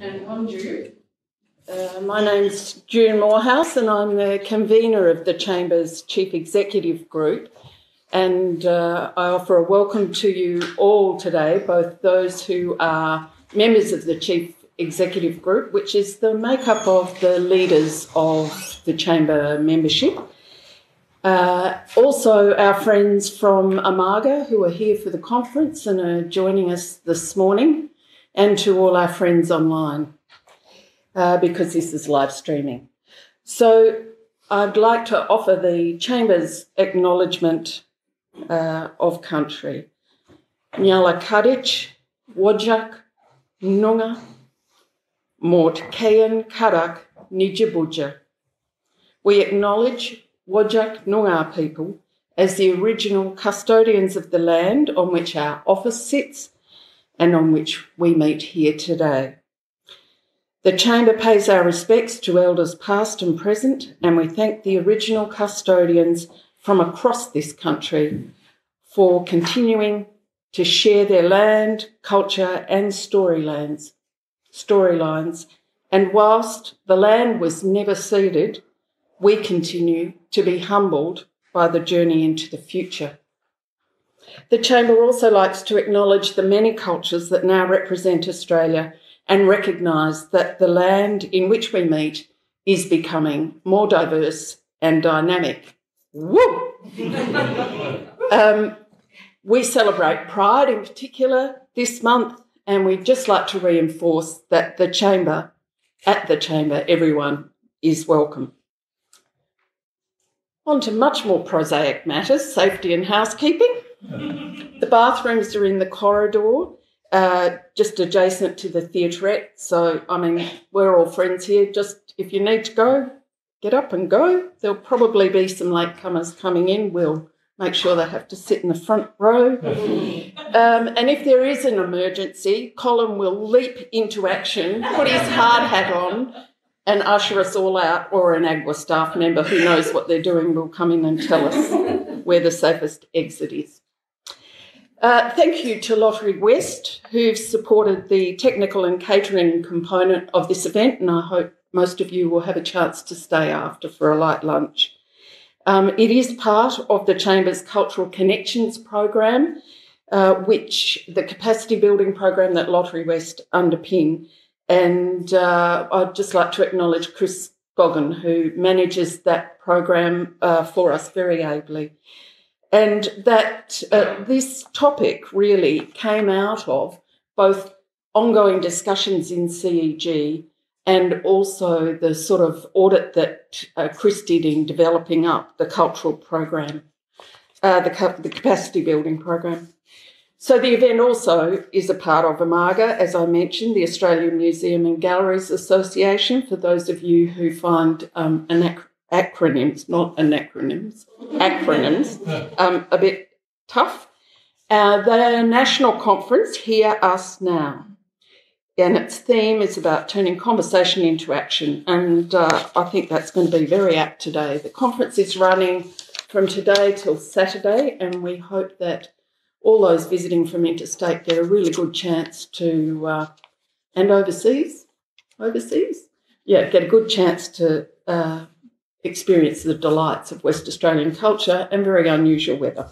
And bonjour. My name's June Moorhouse and I'm the convener of the Chamber's Chief Executive Group, and I offer a welcome to you all today, both those who are members of the Chief Executive Group, which is the makeup of the leaders of the Chamber membership. Also our friends from AGWA who are here for the conference and are joining us this morning, and to all our friends online, because this is live streaming. So I'd like to offer the Chamber's acknowledgement of country. Nyala Kadich, Wajak, Nunga, Mort Kayan Karak, Nijibuja. We acknowledge Wajak Noongar people as the original custodians of the land on which our office sits and on which we meet here today. The Chamber pays our respects to elders past and present, and we thank the original custodians from across this country for continuing to share their land, culture and storylines. And whilst the land was never ceded, we continue to be humbled by the journey into the future. The Chamber also likes to acknowledge the many cultures that now represent Australia and recognise that the land in which we meet is becoming more diverse and dynamic. Woo! We celebrate Pride in particular this month, and we'd just like to reinforce that at the Chamber, everyone is welcome. On to much more prosaic matters, safety and housekeeping. The bathrooms are in the corridor, just adjacent to the theatrette. So, I mean, we're all friends here. Just if you need to go, get up and go. There'll probably be some latecomers coming in. We'll make sure they have to sit in the front row. And if there is an emergency, Colin will leap into action, put his hard hat on and usher us all out, or an AGWA staff member who knows what they're doing will come in and tell us where the safest exit is. Thank you to Lottery West, who've supported the technical and catering component of this event, and I hope most of you will have a chance to stay after for a light lunch. It is part of the Chamber's Cultural Connections program, which the capacity building program that Lottery West underpin. And I'd just like to acknowledge Chris Goggin, who manages that program for us very ably. And that this topic really came out of both ongoing discussions in CEG and also the sort of audit that Chris did in developing up the cultural program, the capacity building program. So the event also is a part of AGWA, as I mentioned, the Australian Museum and Galleries Association, for those of you who find acronyms, not anacronyms, acronyms, a bit tough. The national conference, Hear Us Now, and its theme is about turning conversation into action, and I think that's going to be very apt today. The conference is running from today till Saturday, and we hope that all those visiting from interstate get a really good chance to, and overseas, get a good chance to experience the delights of West Australian culture and very unusual weather.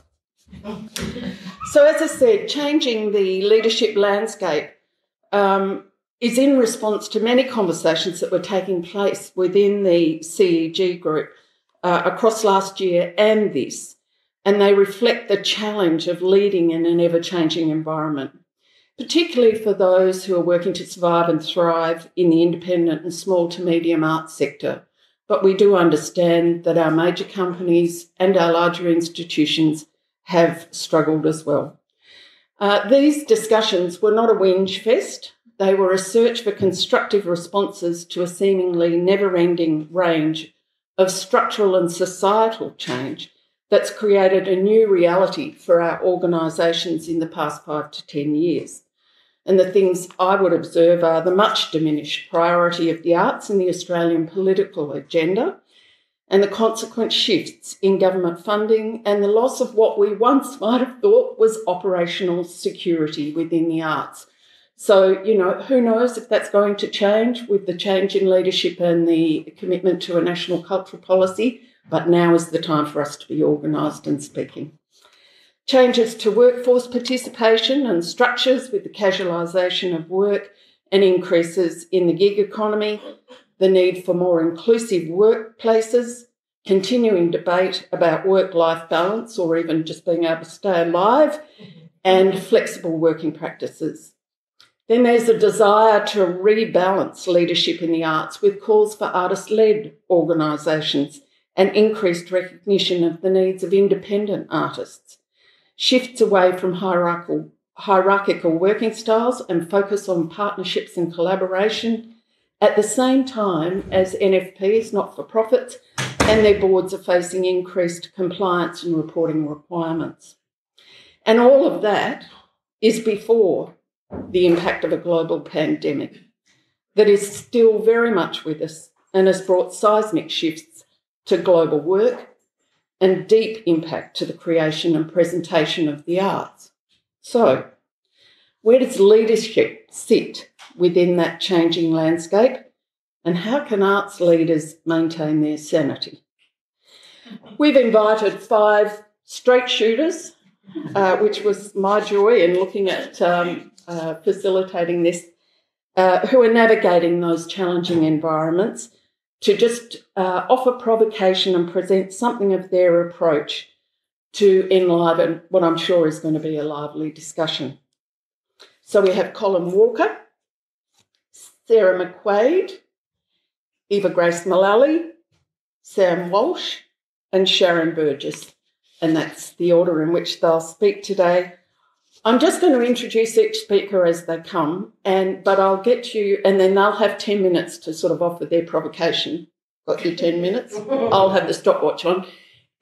So as I said, changing the leadership landscape is in response to many conversations that were taking place within the CEG group across last year and this. And they reflect the challenge of leading in an ever-changing environment, particularly for those who are working to survive and thrive in the independent and small to medium arts sector. But we do understand that our major companies and our larger institutions have struggled as well. These discussions were not a whinge fest. They were a search for constructive responses to a seemingly never-ending range of structural and societal change that's created a new reality for our organisations in the past 5 to 10 years. And the things I would observe are the much diminished priority of the arts in the Australian political agenda, and the consequent shifts in government funding and the loss of what we once might have thought was operational security within the arts. So, you know, who knows if that's going to change with the change in leadership and the commitment to a national cultural policy, but now is the time for us to be organised and speaking. Changes to workforce participation and structures with the casualisation of work and increases in the gig economy, the need for more inclusive workplaces, continuing debate about work-life balance or even just being able to stay alive, and flexible working practices. Then there's a desire to rebalance leadership in the arts with calls for artist-led organisations and increased recognition of the needs of independent artists. Shifts away from hierarchical working styles and focus on partnerships and collaboration at the same time as NFPs, not-for-profits, and their boards are facing increased compliance and reporting requirements. And all of that is before the impact of a global pandemic that is still very much with us and has brought seismic shifts to global work and deep impact to the creation and presentation of the arts. So, where does leadership sit within that changing landscape, and how can arts leaders maintain their sanity? We've invited 5 straight shooters, which was my joy in looking at facilitating this, who are navigating those challenging environments, to just offer provocation and present something of their approach to enliven what I'm sure is going to be a lively discussion. So we have Colin Walker, Sarah McQuade, Eva Grace Mullaley, Sam Walsh, and Sharon Burgess. And that's the order in which they'll speak today. I'm just going to introduce each speaker as they come, but I'll get you, and then they'll have 10 minutes to sort of offer their provocation. Got your 10 minutes? I'll have the stopwatch on.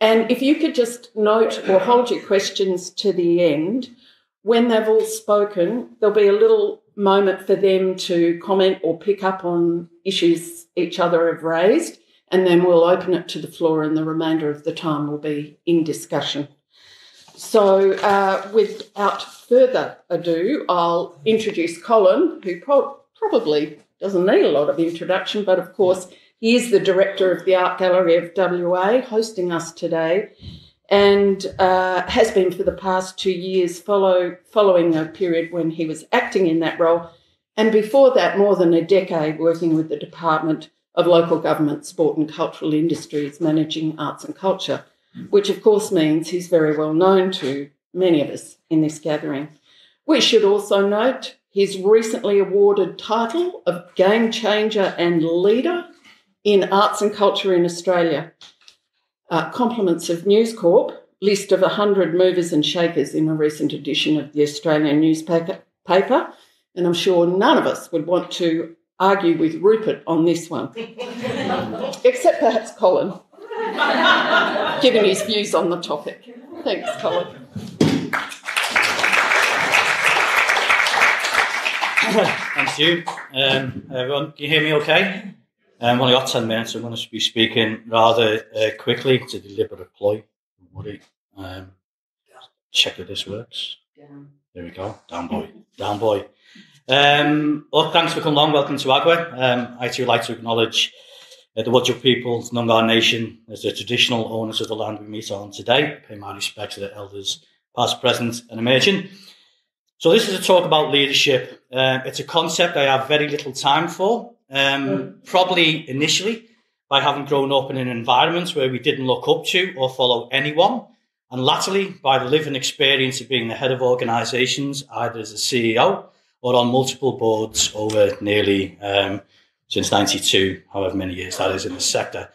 And if you could just note or hold your questions to the end, when they've all spoken, there'll be a little moment for them to comment or pick up on issues each other have raised, and then we'll open it to the floor and the remainder of the time will be in discussion. So without further ado, I'll introduce Colin, who probably doesn't need a lot of introduction, but of course he is the director of the Art Gallery of WA, hosting us today, and has been for the past 2 years following a period when he was acting in that role, and before that more than a decade working with the Department of Local Government, Sport and Cultural Industries, managing arts and culture, which of course means he's very well known to many of us in this gathering. We should also note his recently awarded title of Game Changer and Leader in Arts and Culture in Australia. Compliments of News Corp, list of 100 movers and shakers in a recent edition of the Australian newspaper, and I'm sure none of us would want to argue with Rupert on this one, except perhaps Colin, given his views on the topic. Thanks, Colin. Thanks, you. Everyone, can you hear me okay? I've only got 10 minutes. I'm going to be speaking rather quickly. It's a deliberate ploy. Don't worry. Check that this works. Down. There we go. Down boy. Down boy. Well, thanks for coming along. Welcome to AGWA. I too like to acknowledge the Whadjuk people, the Noongar Nation, as the traditional owners of the land we meet on today. Pay my respects to the elders, past, present, and emerging. So this is a talk about leadership. It's a concept I have very little time for. Probably initially by having grown up in an environment where we didn't look up to or follow anyone, and latterly by the living experience of being the head of organisations, either as a CEO or on multiple boards over nearly since 92, however many years that is in the sector.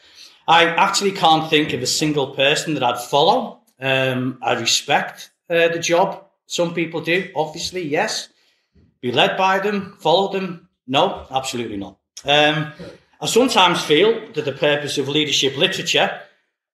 I actually can't think of a single person that I'd follow. I respect the job. Some people do, obviously, yes. Be led by them, follow them? No, absolutely not. I sometimes feel that the purpose of leadership literature,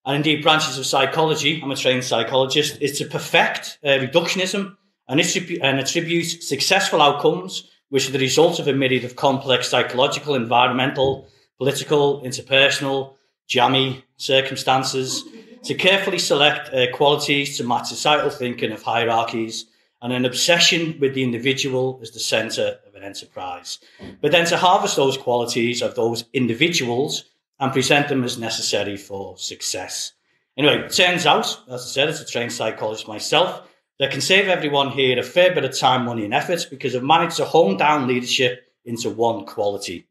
and indeed branches of psychology, I'm a trained psychologist, is to perfect reductionism and attribute successful outcomes, which are the result of a myriad of complex psychological, environmental, political, interpersonal, jammy circumstances, to carefully select qualities to match societal thinking of hierarchies and an obsession with the individual as the centre of an enterprise. But then to harvest those qualities of those individuals and present them as necessary for success. Anyway, it turns out, as I said, as a trained psychologist myself, that can save everyone here a fair bit of time, money and effort because I've managed to hone down leadership into one quality.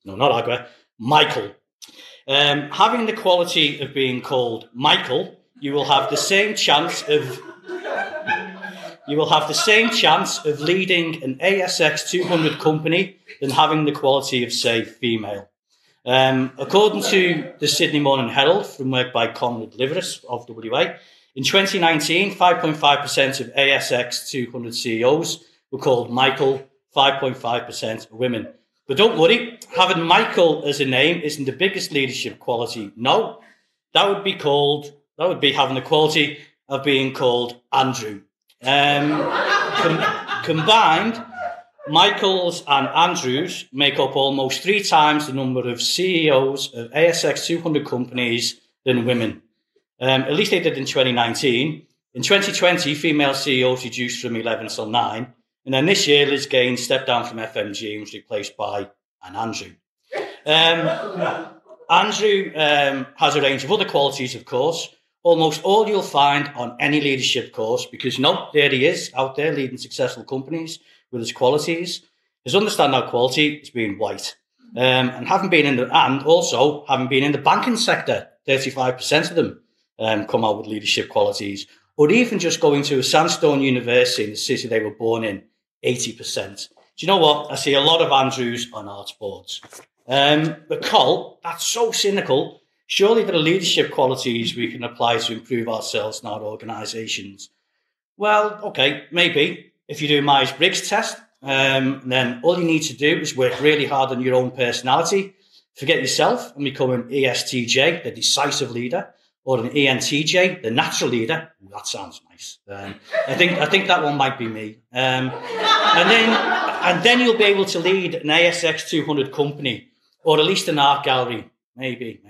No, not AGWA, Michael. Having the quality of being called Michael, you will have the same chance of leading an ASX 200 company than having the quality of, say, female. According to the Sydney Morning Herald, from work by Colin of WA, in 2019, 5.5% of ASX 200 CEOs were called Michael, 5.5% are women. But don't worry, having Michael as a name isn't the biggest leadership quality. No, that would be having the quality of being called Andrew. Combined, Michaels and Andrews make up almost 3 times the number of CEOs of ASX 200 companies than women. At least they did in 2019. In 2020, female CEOs reduced from 11 till 9. And then this year, Liz Gaines stepped down from FMG and was replaced by an Andrew. Andrew has a range of other qualities, of course. Almost all you'll find on any leadership course, because there he is, out there leading successful companies with his qualities. His understanding quality is being white. And having been in the banking sector, 35% of them come out with leadership qualities. Or even just going to a sandstone university in the city they were born in, 80%. Do you know what? I see a lot of Andrews on arts boards. But Col, that's so cynical. Surely there are leadership qualities we can apply to improve ourselves in our organisations. Well, okay, maybe. If you do a Myers-Briggs test, then all you need to do is work really hard on your own personality, forget yourself and become an ESTJ, the decisive leader, or an ENTJ, the natural leader. Ooh, that sounds nice. I think that one might be me. And then you'll be able to lead an ASX 200 company, or at least an art gallery. Maybe.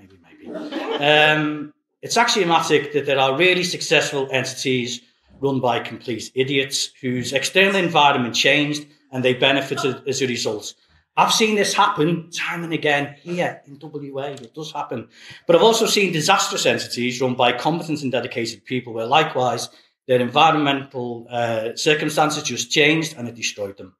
It's axiomatic that there are really successful entities run by complete idiots whose external environment changed and they benefited as a result. I've seen this happen time and again here in WA. It does happen. But I've also seen disastrous entities run by competent and dedicated people where likewise their environmental circumstances just changed and it destroyed them.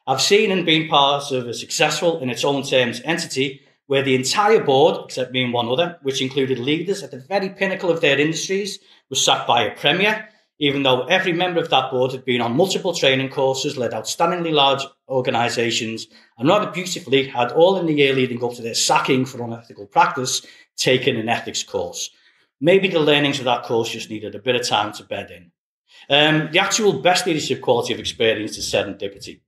I've seen and been part of a successful in its own terms entity where the entire board, except me and one other, which included leaders at the very pinnacle of their industries, was sacked by a premier, even though every member of that board had been on multiple training courses, led outstandingly large organisations, and rather beautifully had all in the year leading up to their sacking for unethical practice taken an ethics course. Maybe the learnings of that course just needed a bit of time to bed in. The actual best leadership quality of experience is serendipity.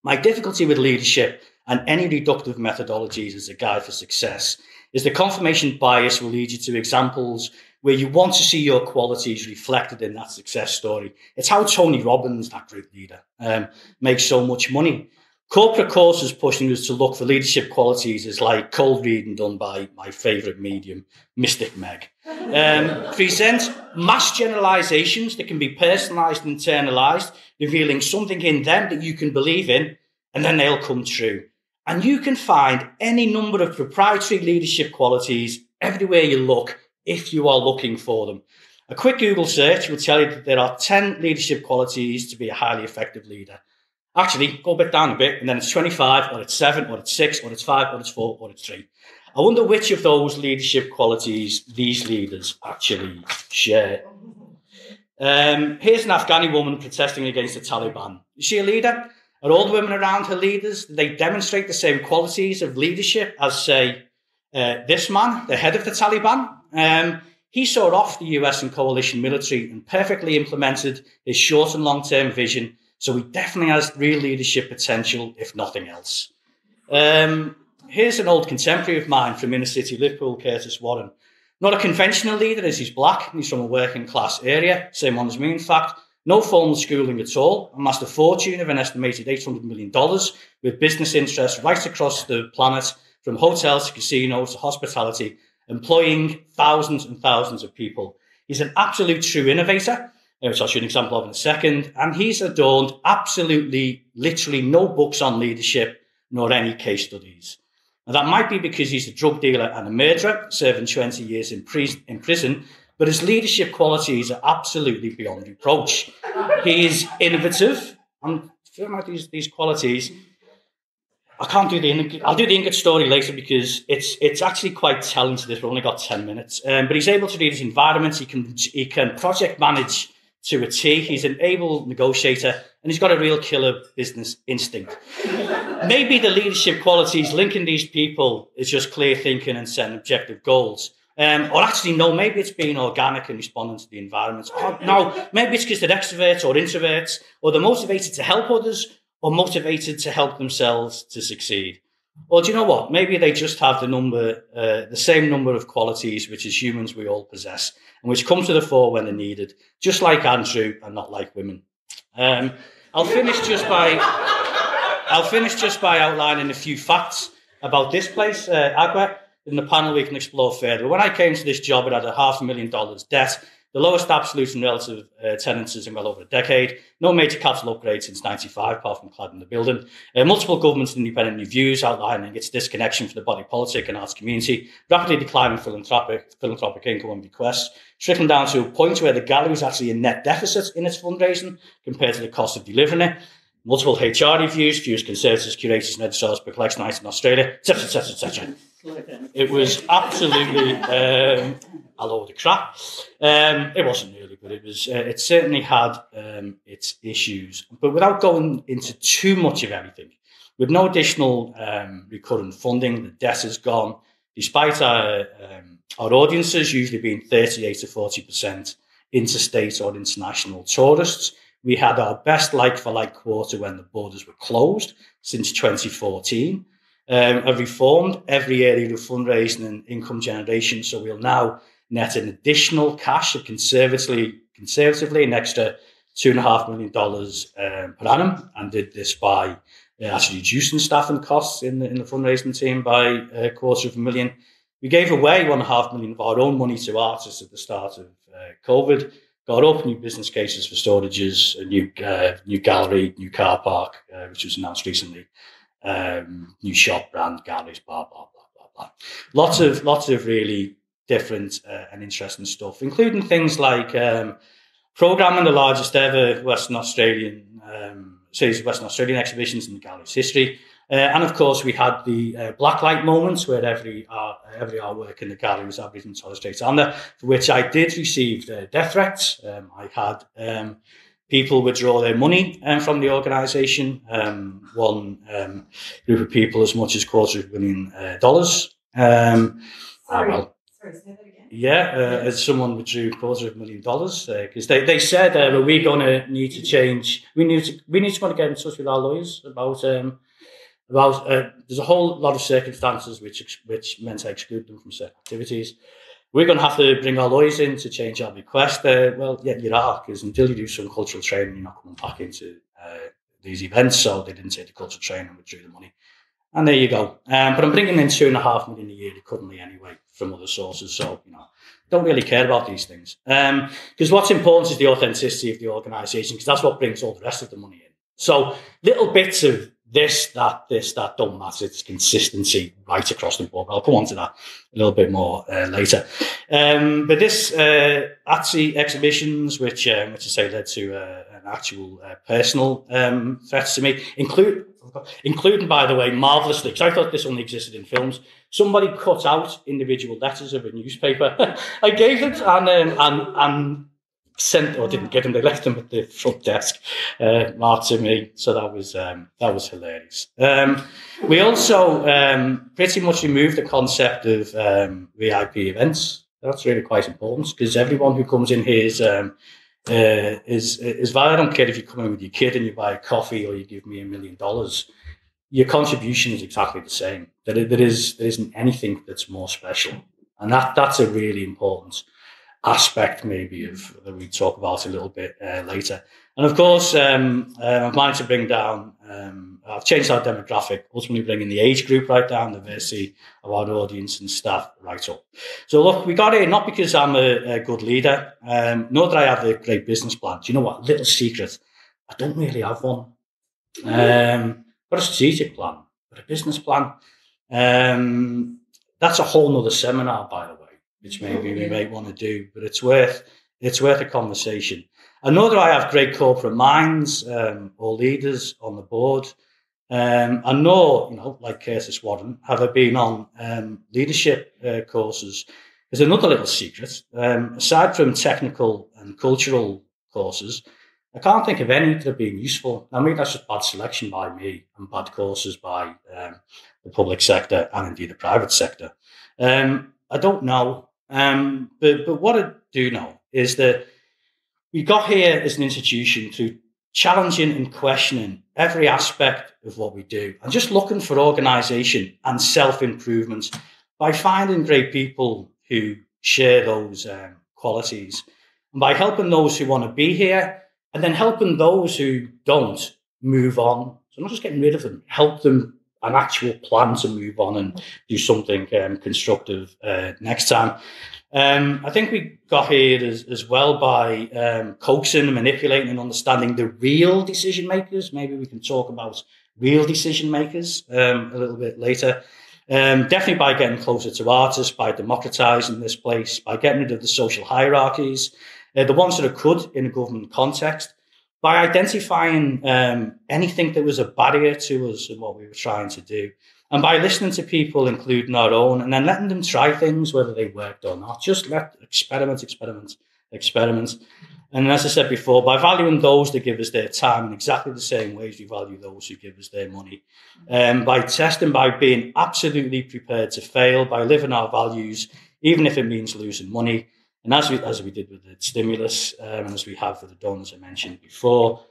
My difficulty with leadership and any reductive methodologies as a guide for success is the confirmation bias will lead you to examples where you want to see your qualities reflected in that success story. It's how Tony Robbins, that great leader, makes so much money. Corporate courses pushing us to look for leadership qualities is like cold reading done by my favourite medium, Mystic Meg. Present mass generalisations that can be personalised and internalised, revealing something in them that you can believe in, and then they'll come true. And you can find any number of proprietary leadership qualities everywhere you look if you are looking for them. A quick Google search will tell you that there are 10 leadership qualities to be a highly effective leader. Actually, go down a bit, and then it's 25, or it's 7, or it's 6, or it's 5, or it's 4, or it's 3. I wonder which of those leadership qualities these leaders actually share. Here's an Afghani woman protesting against the Taliban. Is she a leader? Are all the women around her leaders? Do they demonstrate the same qualities of leadership as, say, this man, the head of the Taliban? He saw off the US and coalition military and perfectly implemented his short and long-term vision, so he definitely has real leadership potential, if nothing else. Here's an old contemporary of mine from inner city Liverpool, Curtis Warren. Not a conventional leader as he's black, he's from a working class area, same one as me in fact. No formal schooling at all, amassed a fortune of an estimated $800 million with business interests right across the planet, from hotels to casinos to hospitality, employing thousands and thousands of people. He's an absolute true innovator, which I'll show you an example of in a second. And he's adorned absolutely, literally no books on leadership, nor any case studies. Now, that might be because he's a drug dealer and a murderer, serving 20 years in prison, but his leadership qualities are absolutely beyond reproach. He is innovative. I'm feeling like these qualities. I'll do the Ingot story later because it's actually quite telling to this. We've only got 10 minutes. But he's able to read his environment. He can project manage to a T. He's an able negotiator, and he's got a real killer business instinct. Maybe the leadership qualities linking these people is just clear thinking and setting objective goals. Or actually, no, maybe it's being organic and responding to the environment. Or, no, maybe it's because they're extroverts or introverts, or they're motivated to help others, or motivated to help themselves to succeed. Or do you know what? Maybe they just have the same number of qualities which as humans we all possess, and which come to the fore when they're needed, just like Andrew and not like women. I'll finish just by outlining a few facts about this place, AGWA. In the panel, we can explore further. When I came to this job, it had a $500,000 debt, the lowest absolute and relative tenancies in well over a decade, no major capital upgrades since 95, apart from cladding the building, multiple governments and independent reviews outlining its disconnection from the body politic and arts community, rapidly declining philanthropic income and bequests, trickling down to a point where the gallery is actually in net deficit in its fundraising compared to the cost of delivering it, multiple HR reviews, fewest conservators, curators and registrars per collection night in Australia, etc., etc., etc. It was absolutely a load of crap. It wasn't really, but it certainly had its issues. But without going into too much of everything, with no additional recurrent funding, the debt is gone. Despite our audiences usually being 38 to 40% interstate or international tourists, we had our best like-for-like quarter when the borders were closed since 2014. Have reformed every area of fundraising and income generation, so we'll now net an additional cash of conservatively an extra $2.5 million per annum, and did this by actually reducing staffing costs in the fundraising team by $250,000. We gave away $1.5 million of our own money to artists at the start of COVID. Got up new business cases for storages, a new gallery, new car park, which was announced recently. New shop, brand, galleries, blah, blah, blah, blah, blah. Lots of really different and interesting stuff, including things like programming the largest ever Western Australian series of Western Australian exhibitions in the gallery's history. And of course, we had the blacklight moments where every artwork in the gallery was Aboriginal and Torres Strait Islander, for which I did receive death threats. I had people withdraw their money from the organisation. One group of people as much as $250,000. Sorry, say that again. Yeah, as someone withdrew $250,000 because they said, "Well, we're going to need to change. We need to get in touch with our lawyers about." There's a whole lot of circumstances which meant I exclude them from certain activities. We're going to have to bring our lawyers in to change our request. Well, yeah, you are, because until you do some cultural training, you're not coming back into these events. So they didn't take the cultural training and withdrew the money. And there you go. But I'm bringing in $2.5 million a year currently anyway from other sources. So, don't really care about these things. Because what's important is the authenticity of the organisation, because that's what brings all the rest of the money in. So little bits of this, that don't matter. It's consistency right across the board. I'll come on to that a little bit more later. But this ATSI exhibitions, which I say led to an actual personal threat to me, including, by the way, marvellously, because I thought this only existed in films. Somebody cut out individual letters of a newspaper. I gave them and sent, or didn't get them, they left them at the front desk, marked to me. So that was hilarious. We also pretty much removed the concept of VIP events. That's really quite important, because everyone who comes in here is valid. I don't care if you come in with your kid and you buy a coffee or you give me $1 million. Your contribution is exactly the same. There isn't anything that's more special, and that's a really important aspect maybe of that we talk about a little bit later. And of course, I've managed to bring down I've changed our demographic, ultimately bringing the age group right down, the diversity of our audience and staff right up. So look, we got here not because I'm a good leader, nor that I have a great business plan. Do you know what? Little secret, I don't really have one. Got a strategic plan, but a business plan. That's a whole nother seminar, by the way, which maybe we may want to do, but it's worth a conversation. I know that I have great corporate minds or leaders on the board. I know, like Curtis Warren, have I been on leadership courses? There's another little secret. Aside from technical and cultural courses, I can't think of any that have been useful. I mean, that's just bad selection by me and bad courses by the public sector and indeed the private sector. I don't know. But what I do know is that we got here as an institution through challenging and questioning every aspect of what we do and just looking for organisation and self-improvement by finding great people who share those qualities and by helping those who want to be here and then helping those who don't move on. So not just getting rid of them, help them an actual plan to move on and do something constructive next time. I think we got here as well by coaxing and manipulating and understanding the real decision makers. Maybe we can talk about real decision makers a little bit later. Definitely by getting closer to artists, by democratising this place, by getting rid of the social hierarchies, the ones that are good in a government context, by identifying anything that was a barrier to us and what we were trying to do. And by listening to people, including our own, and then letting them try things, whether they worked or not. Just experiment. And as I said before, by valuing those that give us their time in exactly the same ways we value those who give us their money. By testing, by being absolutely prepared to fail, by living our values, even if it means losing money. And as we did with the stimulus, and as we have for the donors I mentioned before,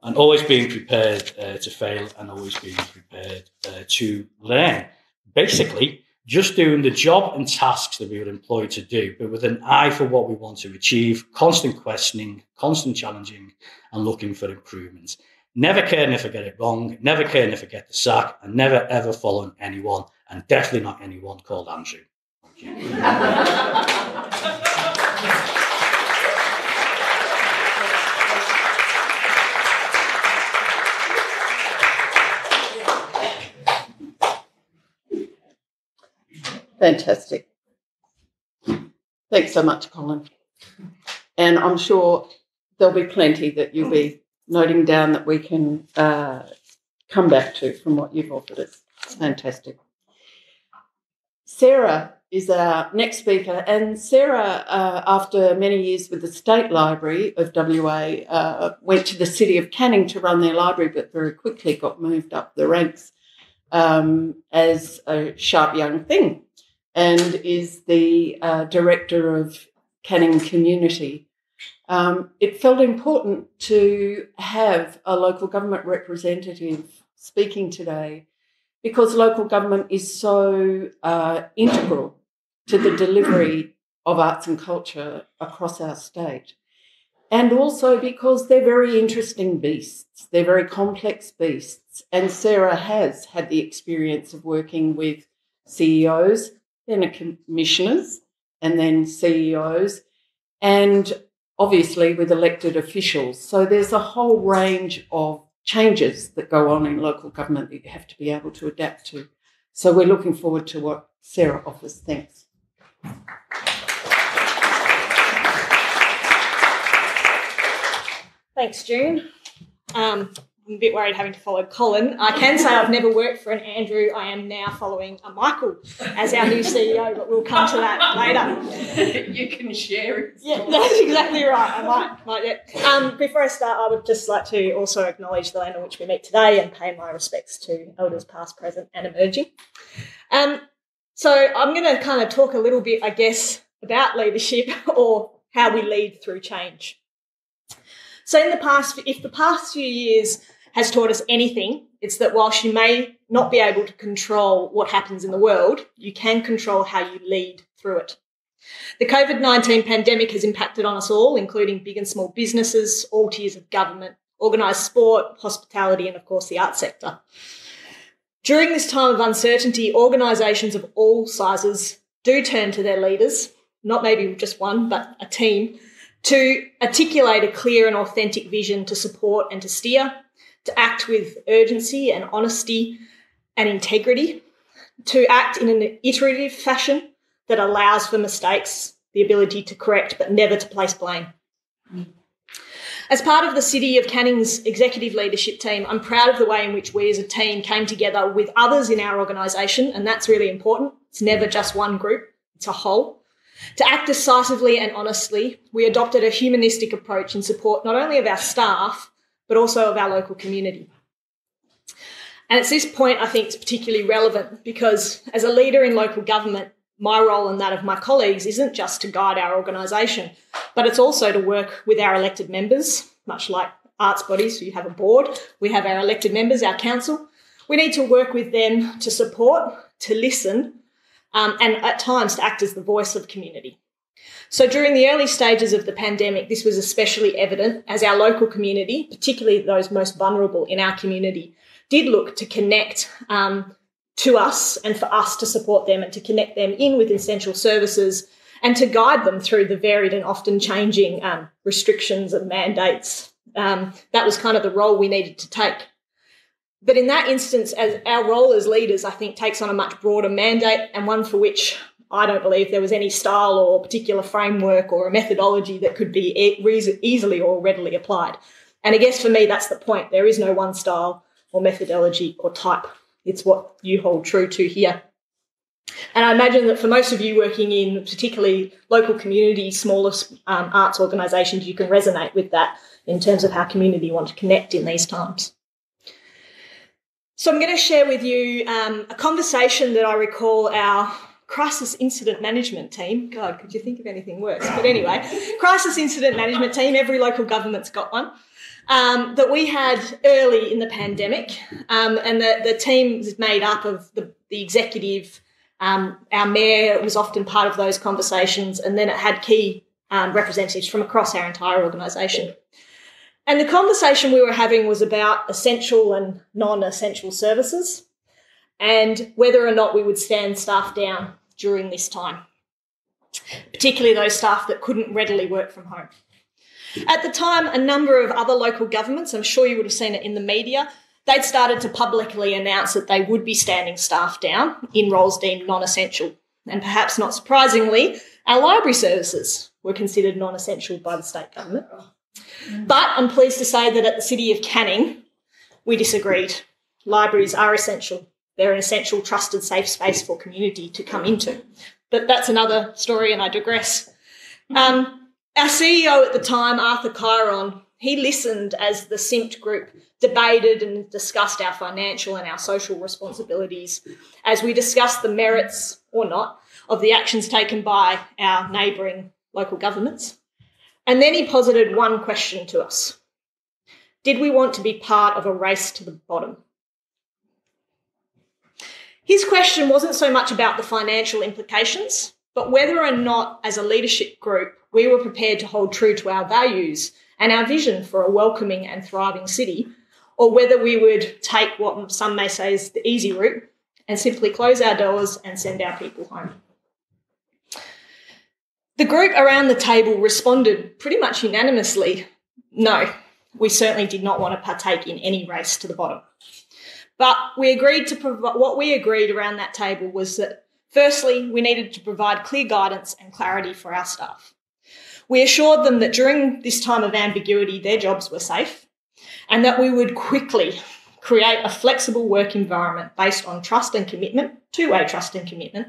and always being prepared to fail and always being prepared to learn. Basically, just doing the job and tasks that we were employed to do, but with an eye for what we want to achieve, constant questioning, constant challenging, and looking for improvements. Never caring if I get it wrong, never caring if I get the sack, and never ever following anyone, and definitely not anyone called Andrew. Thank you. Fantastic. Thanks so much, Colin. And I'm sure there'll be plenty that you'll be noting down that we can come back to from what you've offered us. It's fantastic. Sarah is our next speaker, and Sarah, after many years with the State Library of WA, went to the City of Canning to run their library, but very quickly got moved up the ranks as a sharp young thing, and is the director of Canning Community. It felt important to have a local government representative speaking today because local government is so integral to the delivery of arts and culture across our state. And also because they're very interesting beasts. They're very complex beasts. And Sarah has had the experience of working with CEOs, then commissioners, and then CEOs, and obviously with elected officials. So there's a whole range of changes that go on in local government that you have to be able to adapt to. So we're looking forward to what Sarah offers. Thanks. Thanks, June. I'm a bit worried having to follow Colin. I can say I've never worked for an Andrew. I am now following a Michael as our new CEO, but we'll come to that later. You can share it. Yeah, that's exactly right. I might yeah. Before I start, I would just like to also acknowledge the land on which we meet today and pay my respects to elders past, present and emerging. So I'm going to kind of talk a little bit, I guess, about leadership or how we lead through change. So if the past few years has taught us anything, it's that whilst you may not be able to control what happens in the world, you can control how you lead through it. The COVID-19 pandemic has impacted on us all, including big and small businesses, all tiers of government, organised sport, hospitality, and, of course, the arts sector. During this time of uncertainty, organisations of all sizes do turn to their leaders, not maybe just one, but a team, to articulate a clear and authentic vision to support and to steer, to act with urgency and honesty and integrity, to act in an iterative fashion that allows for mistakes, the ability to correct but never to place blame. As part of the City of Canning's executive leadership team, I'm proud of the way in which we as a team came together with others in our organisation, and that's really important. It's never just one group, it's a whole. To act decisively and honestly, we adopted a humanistic approach in support not only of our staff, but also of our local community. And at this point, I think it's particularly relevant because as a leader in local government, my role and that of my colleagues isn't just to guide our organisation, but it's also to work with our elected members, much like arts bodies. So you have a board, we have our elected members, our council. We need to work with them to support, to listen, and at times to act as the voice of community. So during the early stages of the pandemic, this was especially evident as our local community, particularly those most vulnerable in our community, did look to connect to us and for us to support them and to connect them in with essential services and to guide them through the varied and often changing restrictions and mandates. That was kind of the role we needed to take. But in that instance, as our role as leaders, I think, takes on a much broader mandate and one for which I don't believe there was any style or particular framework or a methodology that could be easily or readily applied. And I guess for me, that's the point. There is no one style or methodology or type. It's what you hold true to here. And I imagine that for most of you working in particularly local community, smaller arts organisations, you can resonate with that in terms of how community want to connect in these times. So I'm going to share with you a conversation that I recall our crisis incident management team, God, could you think of anything worse? But anyway, crisis incident management team, every local government's got one, that we had early in the pandemic, and the team is made up of the executive, our mayor was often part of those conversations, and then it had key representatives from across our entire organisation. And the conversation we were having was about essential and non-essential services and whether or not we would stand staff down during this time, particularly those staff that couldn't readily work from home. At the time, a number of other local governments, I'm sure you would have seen it in the media, they'd started to publicly announce that they would be standing staff down in roles deemed non-essential. And perhaps not surprisingly, our library services were considered non-essential by the state government. But I'm pleased to say that at the City of Canning, we disagreed. Libraries are essential. They're an essential, trusted, safe space for community to come into. But that's another story and I digress. Our CEO at the time, Arthur Chiron, he listened as the SIMT group debated and discussed our financial and our social responsibilities as we discussed the merits, or not, of the actions taken by our neighbouring local governments. And then he posited one question to us. Did we want to be part of a race to the bottom? His question wasn't so much about the financial implications, but whether or not, as a leadership group, we were prepared to hold true to our values and our vision for a welcoming and thriving city, or whether we would take what some may say is the easy route and simply close our doors and send our people home. The group around the table responded pretty much unanimously, no, we certainly did not want to partake in any race to the bottom. But we agreed to what we agreed around that table was that, firstly, we needed to provide clear guidance and clarity for our staff. We assured them that during this time of ambiguity, their jobs were safe and that we would quickly create a flexible work environment based on trust and commitment, two-way trust and commitment,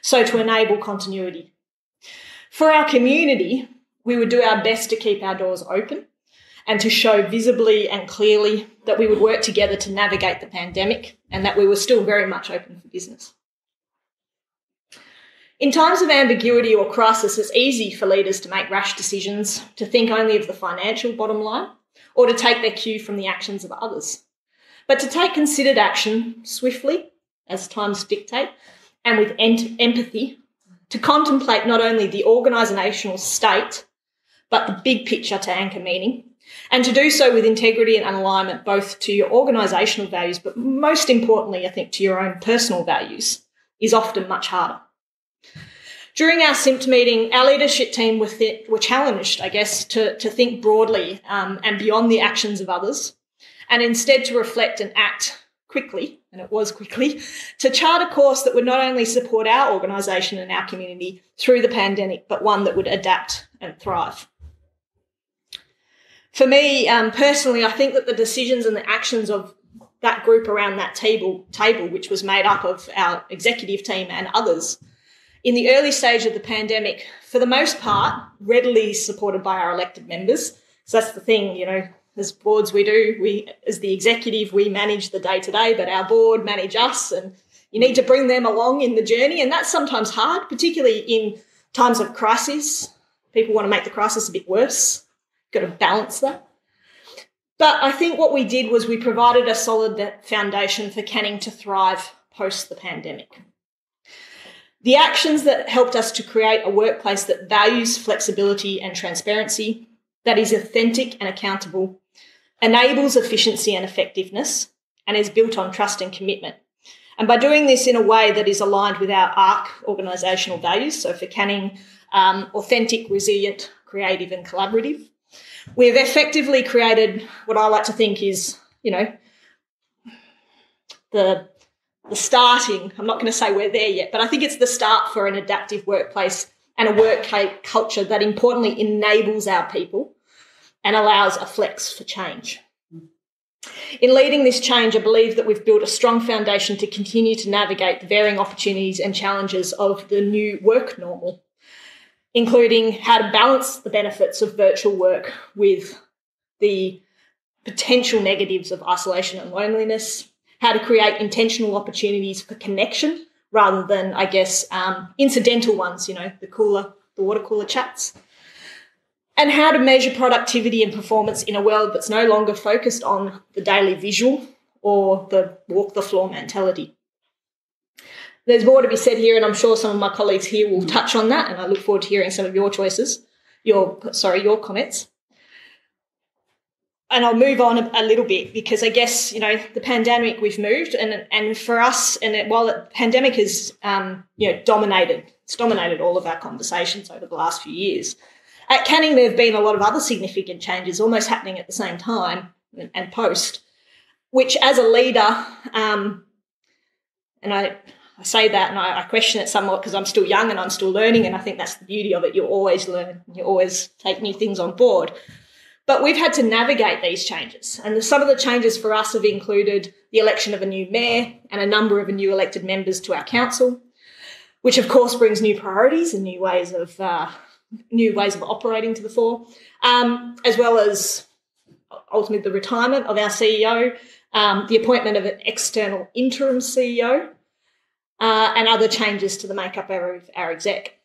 so to enable continuity. For our community, we would do our best to keep our doors open and to show visibly and clearly that we would work together to navigate the pandemic and that we were still very much open for business. In times of ambiguity or crisis, it's easy for leaders to make rash decisions, to think only of the financial bottom line, or to take their cue from the actions of others. But to take considered action swiftly, as times dictate, and with empathy, to contemplate not only the organisational state, but the big picture to anchor meaning, And to do so with integrity and alignment, both to your organisational values, but most importantly, I think, to your own personal values, is often much harder. During our SIMPT meeting, our leadership team were challenged, I guess, to think broadly and beyond the actions of others, and instead to reflect and act quickly, and it was quickly, to chart a course that would not only support our organisation and our community through the pandemic, but one that would adapt and thrive. For me, personally, I think that the decisions and the actions of that group around that table, which was made up of our executive team and others, in the early stage of the pandemic, for the most part, readily supported by our elected members. So that's the thing, you know, as boards as the executive, we manage the day-to-day, but our board manage us, and you need to bring them along in the journey, and that's sometimes hard, particularly in times of crisis. People want to make the crisis a bit worse. Got to balance that. But I think what we did was we provided a solid foundation for Canning to thrive post the pandemic. The actions that helped us to create a workplace that values flexibility and transparency, that is authentic and accountable, enables efficiency and effectiveness, and is built on trust and commitment. And by doing this in a way that is aligned with our ARC organisational values, so for Canning, authentic, resilient, creative and collaborative, we've effectively created what I like to think is, you know, the starting, I'm not going to say we're there yet, but I think it's the start for an adaptive workplace and a work culture that importantly enables our people and allows a flex for change. In leading this change, I believe that we've built a strong foundation to continue to navigate the varying opportunities and challenges of the new work normal, including how to balance the benefits of virtual work with the potential negatives of isolation and loneliness, how to create intentional opportunities for connection rather than, I guess, incidental ones, you know, the water cooler chats, and how to measure productivity and performance in a world that's no longer focused on the daily visual or the walk the floor mentality. There's more to be said here, and I'm sure some of my colleagues here will touch on that, and I look forward to hearing some of your your comments. And I'll move on a little bit because I guess, you know, the pandemic, we've moved, and for us, while the pandemic has, dominated all of our conversations over the last few years, at Canning there have been a lot of other significant changes almost happening at the same time and post, which as a leader, and I say that and I question it somewhat because I'm still young and I'm still learning, and I think that's the beauty of it. You always learn, you always take new things on board. But we've had to navigate these changes, and some of the changes for us have included the election of a new mayor and a number of new elected members to our council, which of course brings new priorities and new ways of operating to the fore, as well as ultimately the retirement of our CEO, the appointment of an external interim CEO, and other changes to the makeup of our exec.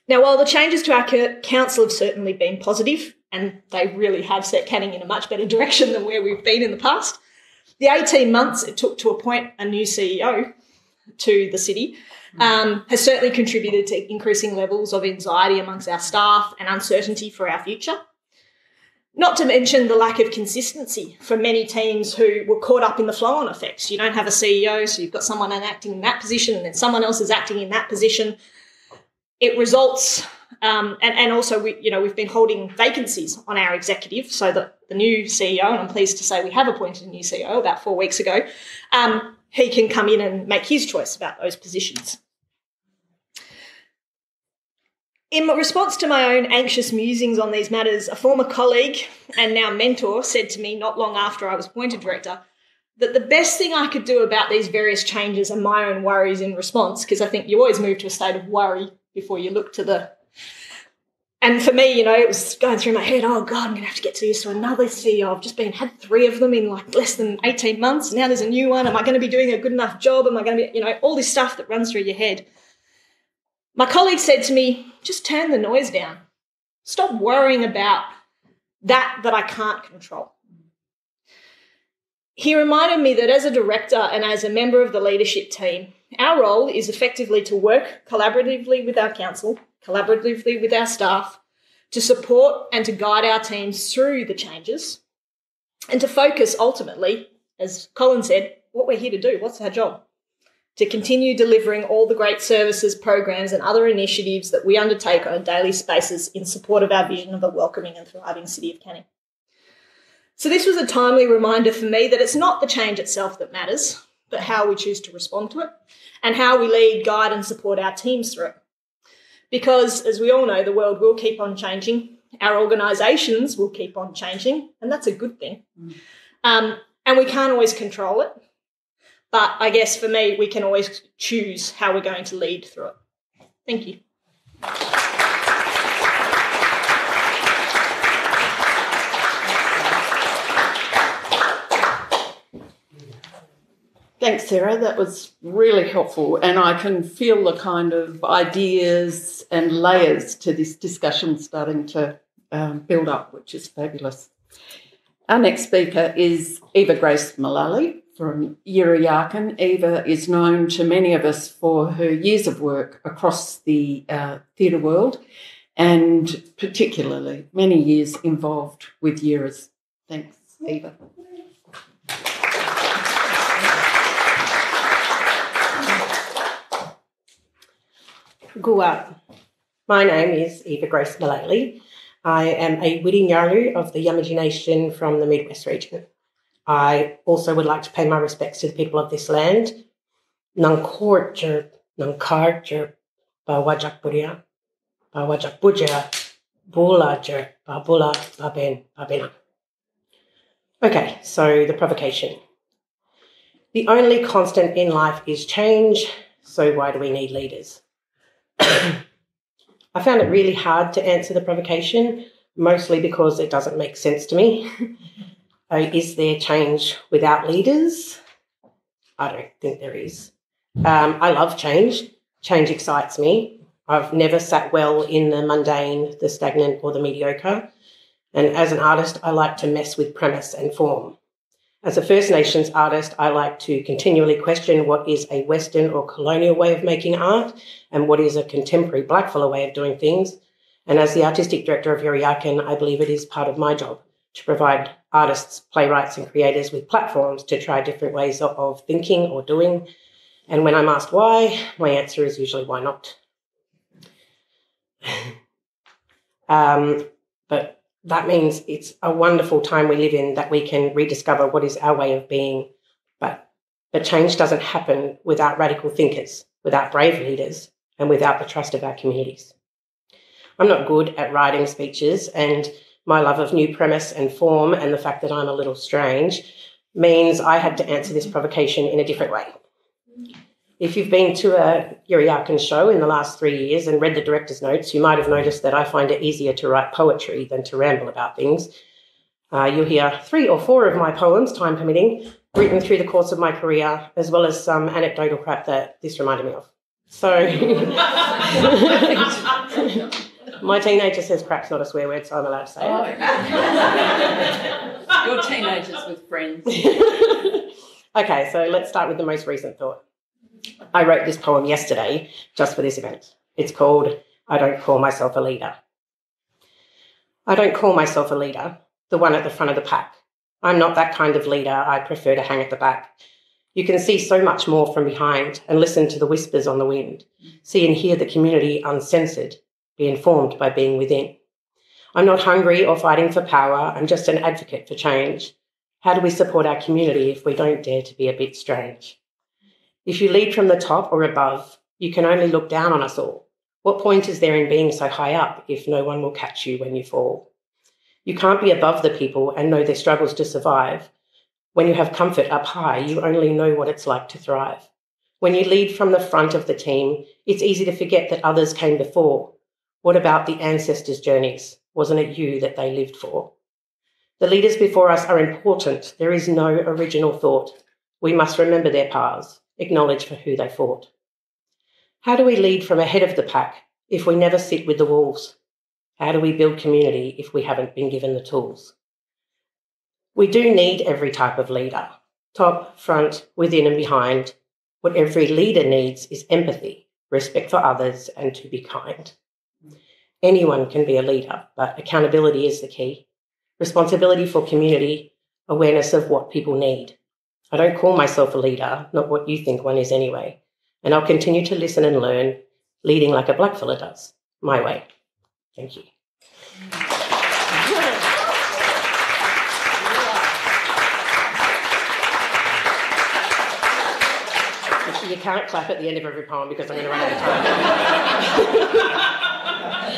Now, while the changes to our council have certainly been positive, and they really have set Canning in a much better direction than where we've been in the past, the 18 months it took to appoint a new CEO to the city has certainly contributed to increasing levels of anxiety amongst our staff and uncertainty for our future. Not to mention the lack of consistency for many teams who were caught up in the flow-on effects. You don't have a CEO, so you've got someone acting in that position and then someone else is acting in that position. It results, and also we've been holding vacancies on our executive so that the new CEO, and I'm pleased to say we have appointed a new CEO about 4 weeks ago, he can come in and make his choice about those positions. In response to my own anxious musings on these matters, a former colleague and now mentor said to me not long after I was appointed director that the best thing I could do about these various changes and my own worries in response, because I think you always move to a state of worry before you look to the... And for me, it was going through my head, oh, God, I'm going to have to get used to another CEO. I've just had 3 of them in less than 18 months. Now there's a new one. Am I going to be doing a good enough job? Am I going to be, all this stuff that runs through your head. My colleague said to me, just turn the noise down. Stop worrying about that I can't control. He reminded me that as a director and as a member of the leadership team, our role is effectively to work collaboratively with our council, collaboratively with our staff, to support and to guide our teams through the changes, and to focus ultimately, as Colin said, what we're here to do, what's our job? To continue delivering all the great services, programs and other initiatives that we undertake on a daily basis in support of our vision of a welcoming and thriving City of Canning. So this was a timely reminder for me that it's not the change itself that matters, but how we choose to respond to it and how we lead, guide and support our teams through it. Because, as we all know, the world will keep on changing, our organisations will keep on changing, and that's a good thing. And we can't always control it, but I guess for me, we can always choose how we're going to lead through it. Thank you. Thanks, Sarah. That was really helpful, and I can feel the kind of ideas and layers to this discussion starting to build up, which is fabulous. Our next speaker is Eva Grace Mullaley from Yirra Yaakin. Eva is known to many of us for her years of work across the theatre world, and particularly many years involved with Yirras. Thanks, Eva. Gua. My name is Eva Grace Mullaley. I am a Widinyaru of the Yamatji Nation from the Midwest region. I also would like to pay my respects to the people of this land. Nangkorjer, Nangkarjer, Bawajakburia, Bawajakbuja, Bulajer, Babula, Baben, Babena. Okay, so the provocation. The only constant in life is change, so why do we need leaders? I found it really hard to answer the provocation, mostly because it doesn't make sense to me. Is there change without leaders? I don't think there is. I love change. Change excites me. I've never sat well in the mundane, the stagnant or the mediocre. And as an artist, I like to mess with premise and form. As a First Nations artist, I like to continually question what is a Western or colonial way of making art and what is a contemporary blackfellow way of doing things. And as the artistic director of Yirra Yaakin, I believe it is part of my job to provide artists, playwrights and creators with platforms to try different ways of thinking or doing. And when I'm asked why, my answer is usually why not. But that means it's a wonderful time we live in that we can rediscover what is our way of being. But change doesn't happen without radical thinkers, without brave leaders, and without the trust of our communities. I'm not good at writing speeches, and my love of new premise and form and the fact that I'm a little strange means I had to answer this provocation in a different way. If you've been to a Yirra Yaakin show in the last 3 years and read the director's notes, you might have noticed that I find it easier to write poetry than to ramble about things. You'll hear 3 or 4 of my poems, time permitting, written through the course of my career, as well as some anecdotal crap that this reminded me of. So my teenager says crap's not a swear word, so I'm allowed to say it. Your teenagers with friends. Okay, so let's start with the most recent thought. I wrote this poem yesterday just for this event. It's called I Don't Call Myself a Leader. I don't call myself a leader, the one at the front of the pack. I'm not that kind of leader. I prefer to hang at the back. You can see so much more from behind and listen to the whispers on the wind, see and hear the community uncensored, be informed by being within. I'm not hungry or fighting for power. I'm just an advocate for change. How do we support our community if we don't dare to be a bit strange? If you lead from the top or above, you can only look down on us all. What point is there in being so high up if no one will catch you when you fall? You can't be above the people and know their struggles to survive. When you have comfort up high, you only know what it's like to thrive. When you lead from the front of the team, it's easy to forget that others came before. What about the ancestors' journeys? Wasn't it you that they lived for? The leaders before us are important. There is no original thought. We must remember their paths. Acknowledge for who they fought. How do we lead from ahead of the pack if we never sit with the wolves? How do we build community if we haven't been given the tools? We do need every type of leader, top, front, within and behind. What every leader needs is empathy, respect for others and to be kind. Anyone can be a leader, but accountability is the key. Responsibility for community, awareness of what people need. I don't call myself a leader, not what you think one is anyway. And I'll continue to listen and learn, leading like a blackfella does, my way. Thank you. You can't clap at the end of every poem because I'm going to run out of time.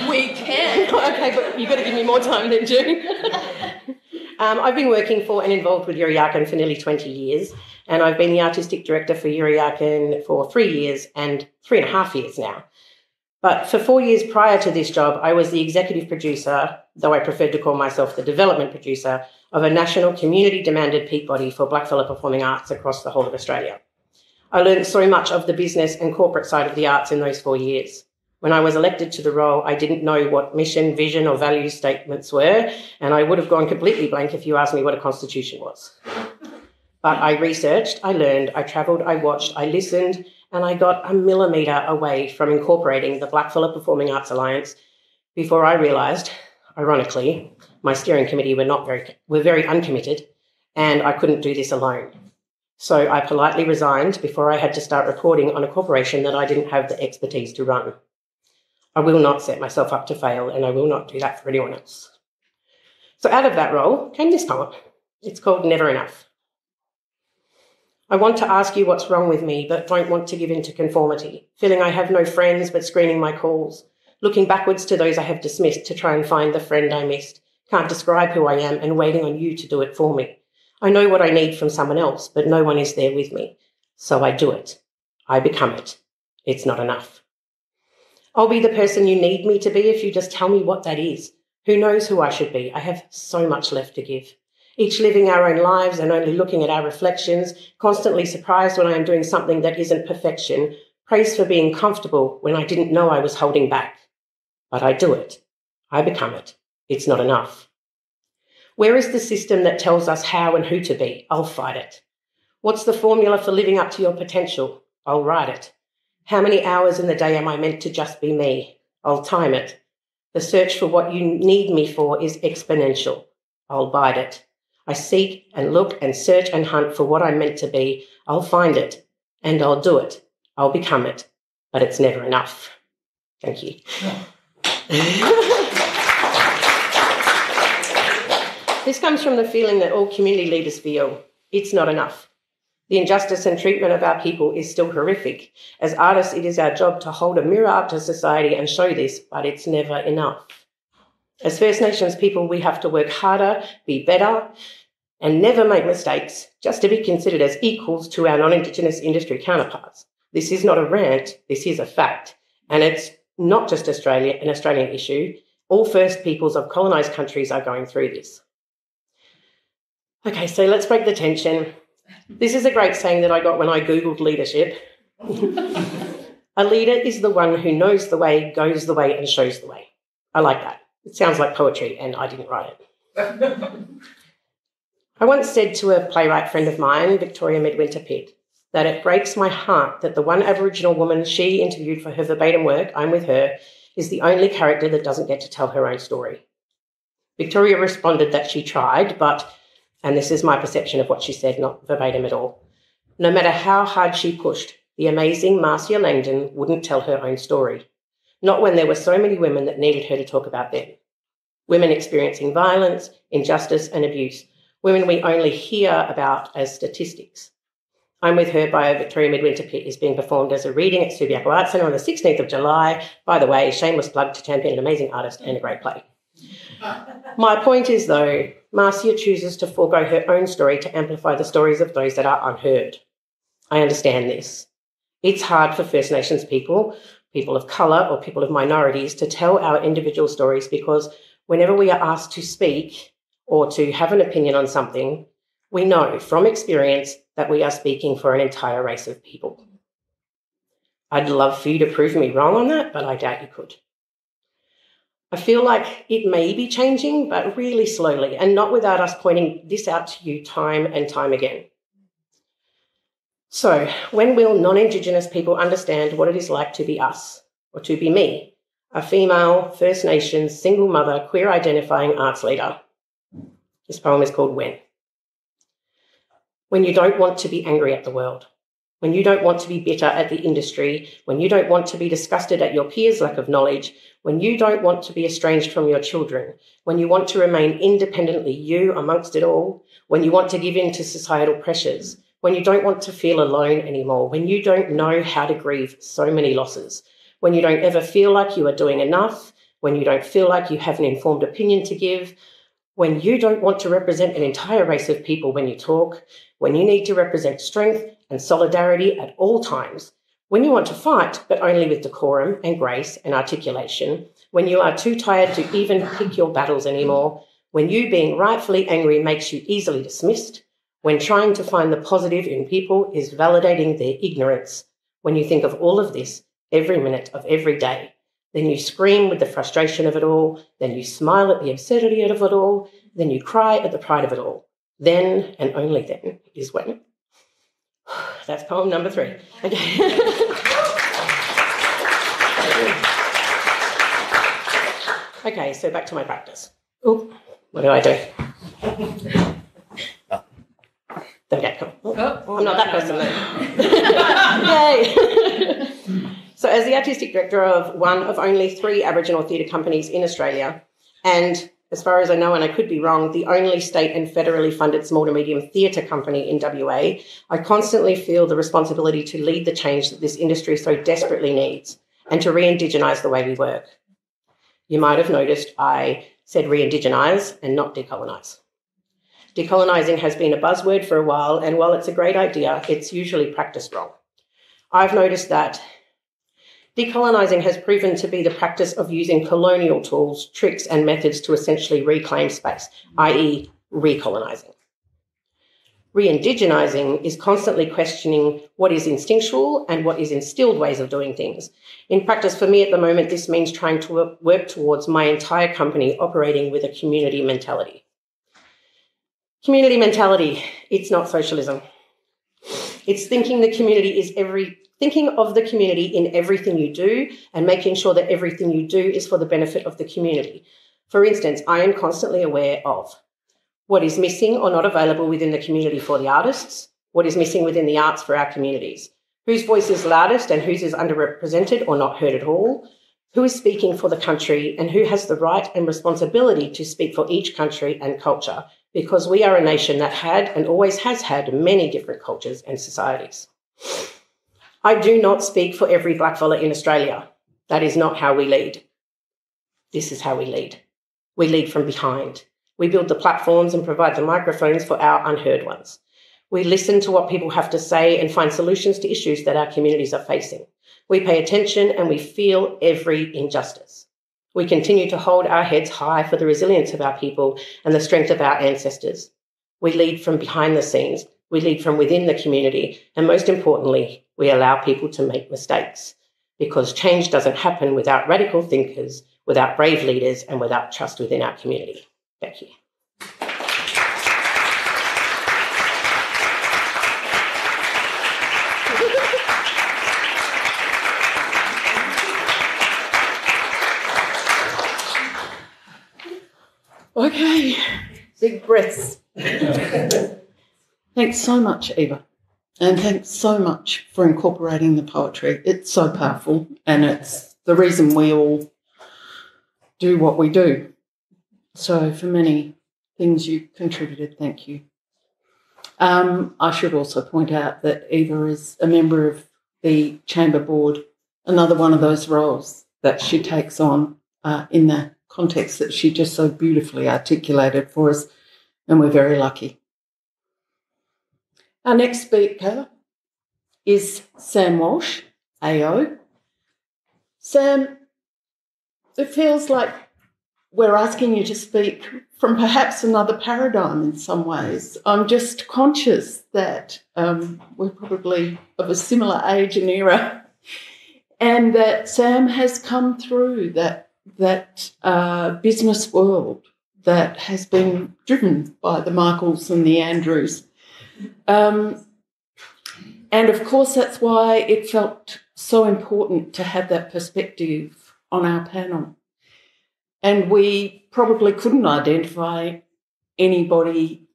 We can. Okay, but you've got to give me more time than June. I've been working for and involved with Yaakin for nearly 20 years, and I've been the artistic director for Yaakin for 3 years and 3.5 years now. But for 4 years prior to this job, I was the executive producer, though I preferred to call myself the development producer, of a national community-demanded peak body for blackfella performing arts across the whole of Australia. I learned so much of the business and corporate side of the arts in those 4 years. When I was elected to the role, I didn't know what mission, vision or value statements were, and I would have gone completely blank if you asked me what a constitution was. But I researched, I learned, I travelled, I watched, I listened, and I got a millimetre away from incorporating the Blackfella Performing Arts Alliance before I realised, ironically, my steering committee were very uncommitted, and I couldn't do this alone. So I politely resigned before I had to start reporting on a corporation that I didn't have the expertise to run. I will not set myself up to fail, and I will not do that for anyone else. So out of that role came this poem. It's called Never Enough. I want to ask you what's wrong with me, but don't want to give in to conformity, feeling I have no friends but screening my calls, looking backwards to those I have dismissed to try and find the friend I missed, can't describe who I am and waiting on you to do it for me. I know what I need from someone else, but no one is there with me. So I do it. I become it. It's not enough. I'll be the person you need me to be if you just tell me what that is. Who knows who I should be? I have so much left to give. Each living our own lives and only looking at our reflections, constantly surprised when I am doing something that isn't perfection, praised for being comfortable when I didn't know I was holding back. But I do it. I become it. It's not enough. Where is the system that tells us how and who to be? I'll fight it. What's the formula for living up to your potential? I'll write it. How many hours in the day am I meant to just be me? I'll time it. The search for what you need me for is exponential. I'll bide it. I seek and look and search and hunt for what I'm meant to be. I'll find it and I'll do it. I'll become it. But it's never enough. Thank you. This comes from the feeling that all community leaders feel. It's not enough. The injustice and treatment of our people is still horrific. As artists, it is our job to hold a mirror up to society and show this, but it's never enough. As First Nations people, we have to work harder, be better, and never make mistakes, just to be considered as equals to our non-Indigenous industry counterparts. This is not a rant, this is a fact. And it's not just Australia, an Australian issue. All First Peoples of colonised countries are going through this. Okay, so let's break the tension. This is a great saying that I got when I Googled leadership. A leader is the one who knows the way, goes the way, and shows the way. I like that. It sounds like poetry, and I didn't write it. I once said to a playwright friend of mine, Victoria Midwinter Pitt, that it breaks my heart that the one Aboriginal woman she interviewed for her verbatim work, I'm With Her, is the only character that doesn't get to tell her own story. Victoria responded that she tried, but, and this is my perception of what she said, not verbatim at all, no matter how hard she pushed, the amazing Marcia Langdon wouldn't tell her own story. Not when there were so many women that needed her to talk about them. Women experiencing violence, injustice and abuse. Women we only hear about as statistics. I'm With Her by Victoria Midwinter Pitt is being performed as a reading at Subiaco Arts Centre on the 16th of July. By the way, shameless plug to champion an amazing artist and a great play. My point is, though, Marcia chooses to forego her own story to amplify the stories of those that are unheard. I understand this. It's hard for First Nations people, people of colour or people of minorities to tell our individual stories because whenever we are asked to speak or to have an opinion on something, we know from experience that we are speaking for an entire race of people. I'd love for you to prove me wrong on that, but I doubt you could. I feel like it may be changing, but really slowly, and not without us pointing this out to you time and time again. So, when will non-Indigenous people understand what it is like to be us, or to be me, a female, First Nations, single mother, queer identifying arts leader. This poem is called When. When you don't want to be angry at the world, when you don't want to be bitter at the industry, when you don't want to be disgusted at your peers' lack of knowledge, when you don't want to be estranged from your children, when you want to remain independently you amongst it all, when you want to give in to societal pressures, when you don't want to feel alone anymore, when you don't know how to grieve so many losses, when you don't ever feel like you are doing enough, when you don't feel like you have an informed opinion to give, when you don't want to represent an entire race of people when you talk, when you need to represent strength and solidarity at all times, when you want to fight, but only with decorum and grace and articulation, when you are too tired to even pick your battles anymore, when you being rightfully angry makes you easily dismissed, when trying to find the positive in people is validating their ignorance, when you think of all of this every minute of every day, then you scream with the frustration of it all, then you smile at the absurdity of it all, then you cry at the pride of it all. Then, and only then, is when. That's poem number 3. Okay. Okay, so back to my practice. Oh, what do I do? Okay, cool. Oh, I'm not that person though. Yay! So as the artistic director of one of only 3 Aboriginal theatre companies in Australia, and as far as I know, and I could be wrong, the only state and federally funded small to medium theatre company in WA, I constantly feel the responsibility to lead the change that this industry so desperately needs and to re-indigenise the way we work. You might have noticed I said re-indigenise and not decolonise. Decolonising has been a buzzword for a while, and while it's a great idea, it's usually practiced wrong. I've noticed that decolonising has proven to be the practice of using colonial tools, tricks and methods to essentially reclaim space, i.e. recolonising. Re-indigenising is constantly questioning what is instinctual and what is instilled ways of doing things. In practice, for me at the moment, this means trying to work towards my entire company operating with a community mentality. Community mentality, it's not socialism. It's thinking of the community in everything you do and making sure that everything you do is for the benefit of the community. For instance, I am constantly aware of what is missing or not available within the community for the artists, what is missing within the arts for our communities, whose voice is loudest and whose is underrepresented or not heard at all, who is speaking for the country and who has the right and responsibility to speak for each country and culture, because we are a nation that had and always has had many different cultures and societies. I do not speak for every blackfella in Australia. That is not how we lead. This is how we lead. We lead from behind. We build the platforms and provide the microphones for our unheard ones. We listen to what people have to say and find solutions to issues that our communities are facing. We pay attention and we feel every injustice. We continue to hold our heads high for the resilience of our people and the strength of our ancestors. We lead from behind the scenes. We lead from within the community. And most importantly, we allow people to make mistakes, because change doesn't happen without radical thinkers, without brave leaders, and without trust within our community. Thank you. Okay, big breaths. Thanks so much, Eva. And thanks so much for incorporating the poetry. It's so powerful, and it's the reason we all do what we do. So for many things you contributed, thank you. I should also point out that Eva is a member of the Chamber Board, another one of those roles that she takes on in the context that she just so beautifully articulated for us, and we're very lucky. Our next speaker is Sam Walsh, AO. Sam, it feels like we're asking you to speak from perhaps another paradigm in some ways. I'm just conscious that we're probably of a similar age and era, and that Sam has come through that business world that has been driven by the Michaels and the Andrews. And, of course, that's why it felt so important to have that perspective on our panel. And we probably couldn't identify anybody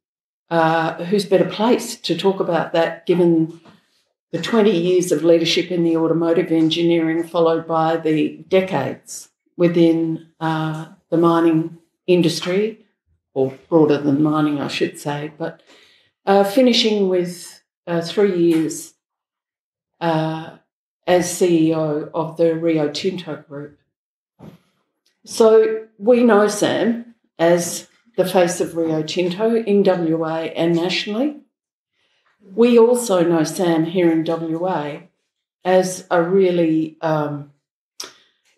who's better placed to talk about that, given the 20 years of leadership in the automotive engineering, followed by the decades within the mining industry, or broader than mining, I should say, but finishing with 3 years as CEO of the Rio Tinto Group. So we know Sam as the face of Rio Tinto in WA and nationally. We also know Sam here in WA as a really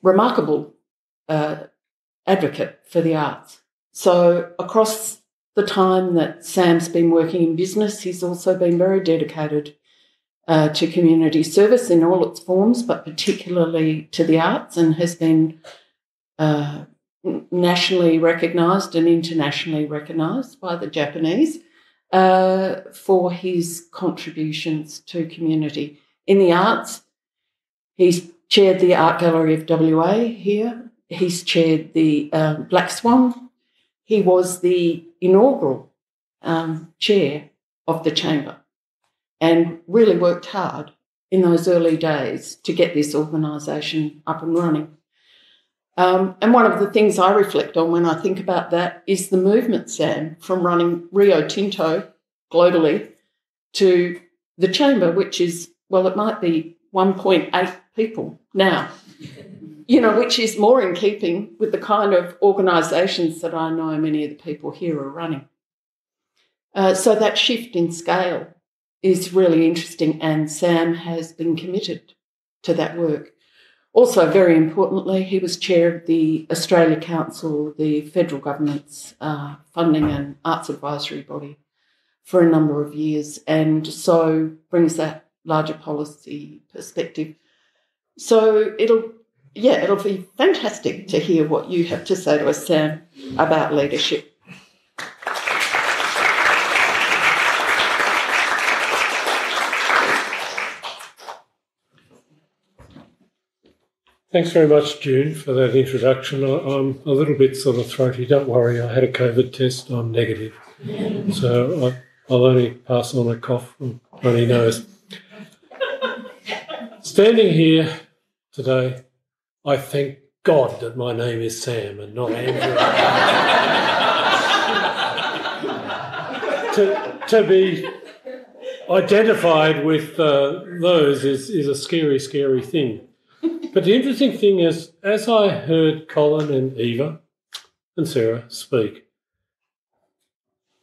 remarkable advocate for the arts. So across the time that Sam's been working in business, he's also been very dedicated to community service in all its forms, but particularly to the arts, and has been nationally recognised and internationally recognised by the Japanese for his contributions to community. In the arts, he's chaired the Art Gallery of WA here. He's chaired the Black Swan. He was the inaugural chair of the Chamber and really worked hard in those early days to get this organisation up and running. And one of the things I reflect on when I think about that is the movement, Sam, from running Rio Tinto globally to the Chamber, which is, well, it might be 1.8 people now, which is more in keeping with the kind of organisations that I know many of the people here are running. So that shift in scale is really interesting, and Sam has been committed to that work. Also, very importantly, he was chair of the Australia Council, the federal government's funding and arts advisory body, for a number of years, and so brings that larger policy perspective. So it'll be fantastic to hear what you have to say to us, Sam, about leadership. Thanks very much, June, for that introduction. I'm a little bit sort of throaty. Don't worry, I had a COVID test. I'm negative. So I'll only pass on a cough from runny nose. Standing here today, I thank God that my name is Sam and not Andrew. to be identified with those is a scary, scary thing. But the interesting thing is, as I heard Colin and Eva and Sarah speak,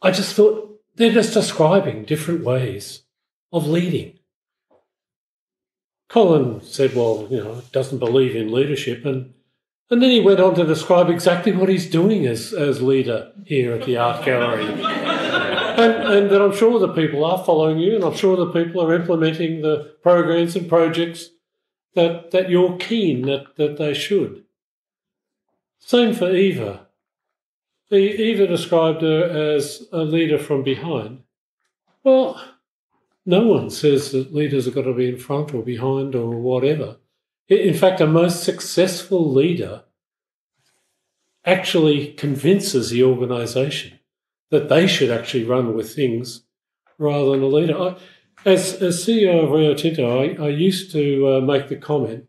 I just thought they're just describing different ways of leading. Colin said, well, doesn't believe in leadership, and then he went on to describe exactly what he's doing as leader here at the Art Gallery. and that I'm sure the people are following you, and I'm sure the people are implementing the programs and projects that you're keen that they should. Same for Eva. Eva described her as a leader from behind. Well, no one says that leaders have got to be in front or behind or whatever. In fact, a most successful leader actually convinces the organisation that they should actually run with things rather than a leader. As CEO of Rio Tinto, I used to make the comment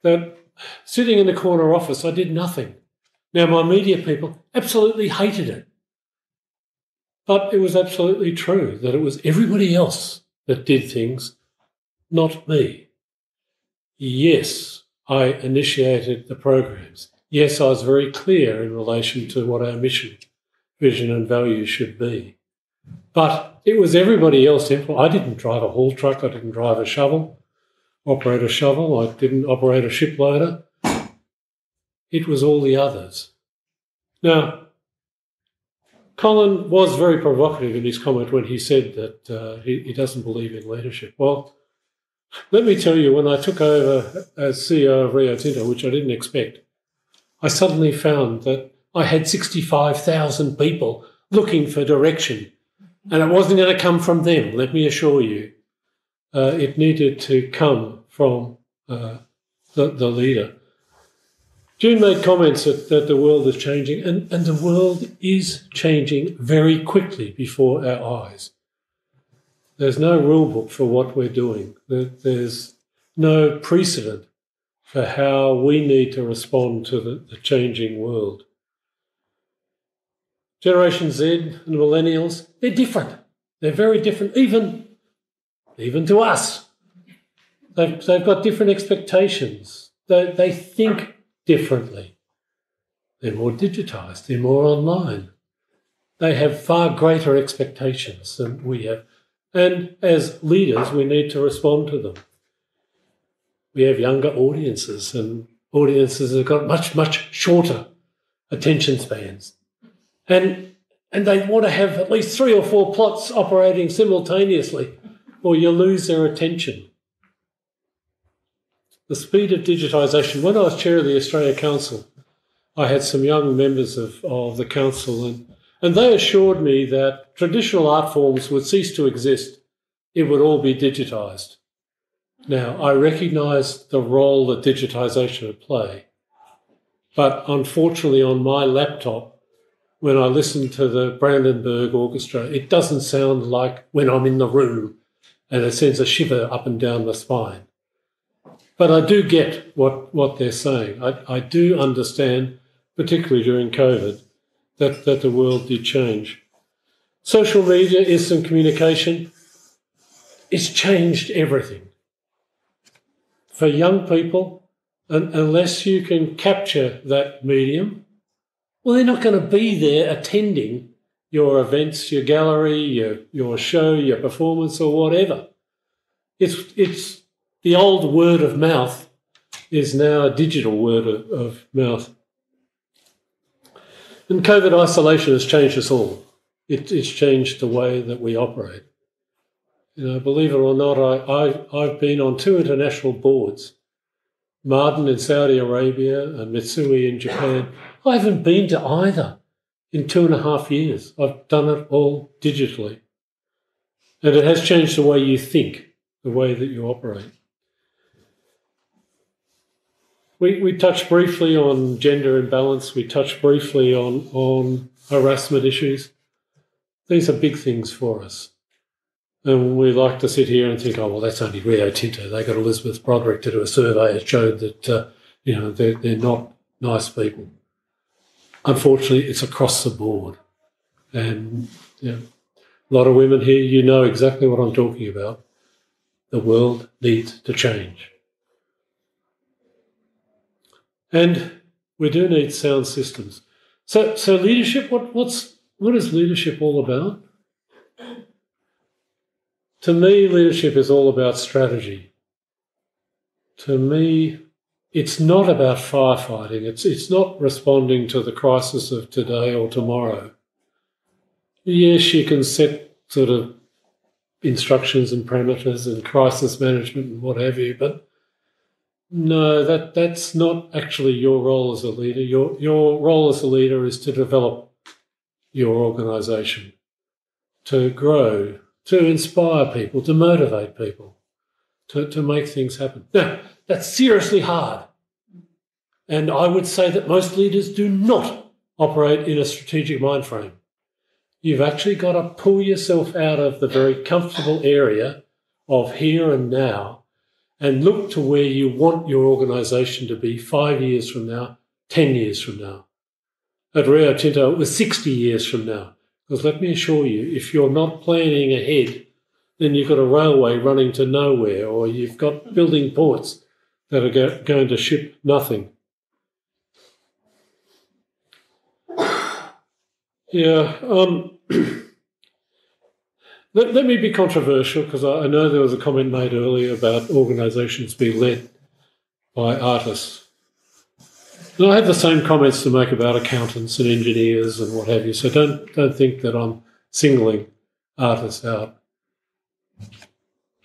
that sitting in the corner office, I did nothing. Now, my media people absolutely hated it. But it was absolutely true that it was everybody else that did things, not me. Yes, I initiated the programs. Yes, I was very clear in relation to what our mission, vision and values should be. But it was everybody else. I didn't drive a haul truck. I didn't drive a shovel, operate a shovel. I didn't operate a ship loader. It was all the others. Now, Colin was very provocative in his comment when he said that he doesn't believe in leadership. Well, let me tell you, when I took over as CEO of Rio Tinto, which I didn't expect, I suddenly found that I had 65,000 people looking for direction. And it wasn't going to come from them, let me assure you. It needed to come from the leader. June made comments that the world is changing, and the world is changing very quickly before our eyes. There's no rule book for what we're doing. There's no precedent for how we need to respond to the changing world. Generation Z and millennials, they're different. They're very different, even to us. They've got different expectations. They think differently. They're more digitised. They're more online. They have far greater expectations than we have. And as leaders, we need to respond to them. We have younger audiences, and audiences have got much, much shorter attention spans. And they want to have at least 3 or 4 plots operating simultaneously, or you lose their attention. The speed of digitisation. When I was chair of the Australia Council, I had some young members of the council, and they assured me that traditional art forms would cease to exist. It would all be digitised. Now, I recognise the role that digitisation would play, but unfortunately on my laptop, when I listen to the Brandenburg Orchestra, it doesn't sound like when I'm in the room, and it sends a shiver up and down the spine. But I do get what they're saying. I do understand, particularly during COVID, that the world did change. Social media, instant communication, it's changed everything. For young people, unless you can capture that medium, well, they're not going to be there attending your events, your gallery, your show, your performance, or whatever. It's the old word of mouth is now a digital word of mouth. And COVID isolation has changed us all. It's changed the way that we operate. You know, believe it or not, I've been on 2 international boards, Marden in Saudi Arabia and Mitsui in Japan. I haven't been to either in 2.5 years. I've done it all digitally. And it has changed the way you think, the way that you operate. We touched briefly on gender imbalance. We touched briefly on harassment issues. These are big things for us. And we like to sit here and think, oh, well, that's only Rio Tinto. They got Elizabeth Broderick to do a survey that showed that, they're not nice people. Unfortunately, it's across the board. And a lot of women here, you know exactly what I'm talking about. The world needs to change. And we do need sound systems. So leadership, what is leadership all about? To me, leadership is all about strategy. To me, it's not about firefighting. It's not responding to the crisis of today or tomorrow. Yes, you can set sort of instructions and parameters and crisis management and what have you, but no, that's not actually your role as a leader. Your role as a leader is to develop your organisation, to grow, to inspire people, to motivate people, to make things happen. Now, that's seriously hard. And I would say that most leaders do not operate in a strategic mind frame. You've actually got to pull yourself out of the very comfortable area of here and now and look to where you want your organisation to be 5 years from now, 10 years from now. At Rio Tinto, it was 60 years from now. Because let me assure you, if you're not planning ahead, then you've got a railway running to nowhere, or you've got building ports that are going to ship nothing. Yeah. Let me be controversial, because I know there was a comment made earlier about organisations being led by artists. And I have the same comments to make about accountants and engineers and what have you, so don't think that I'm singling artists out.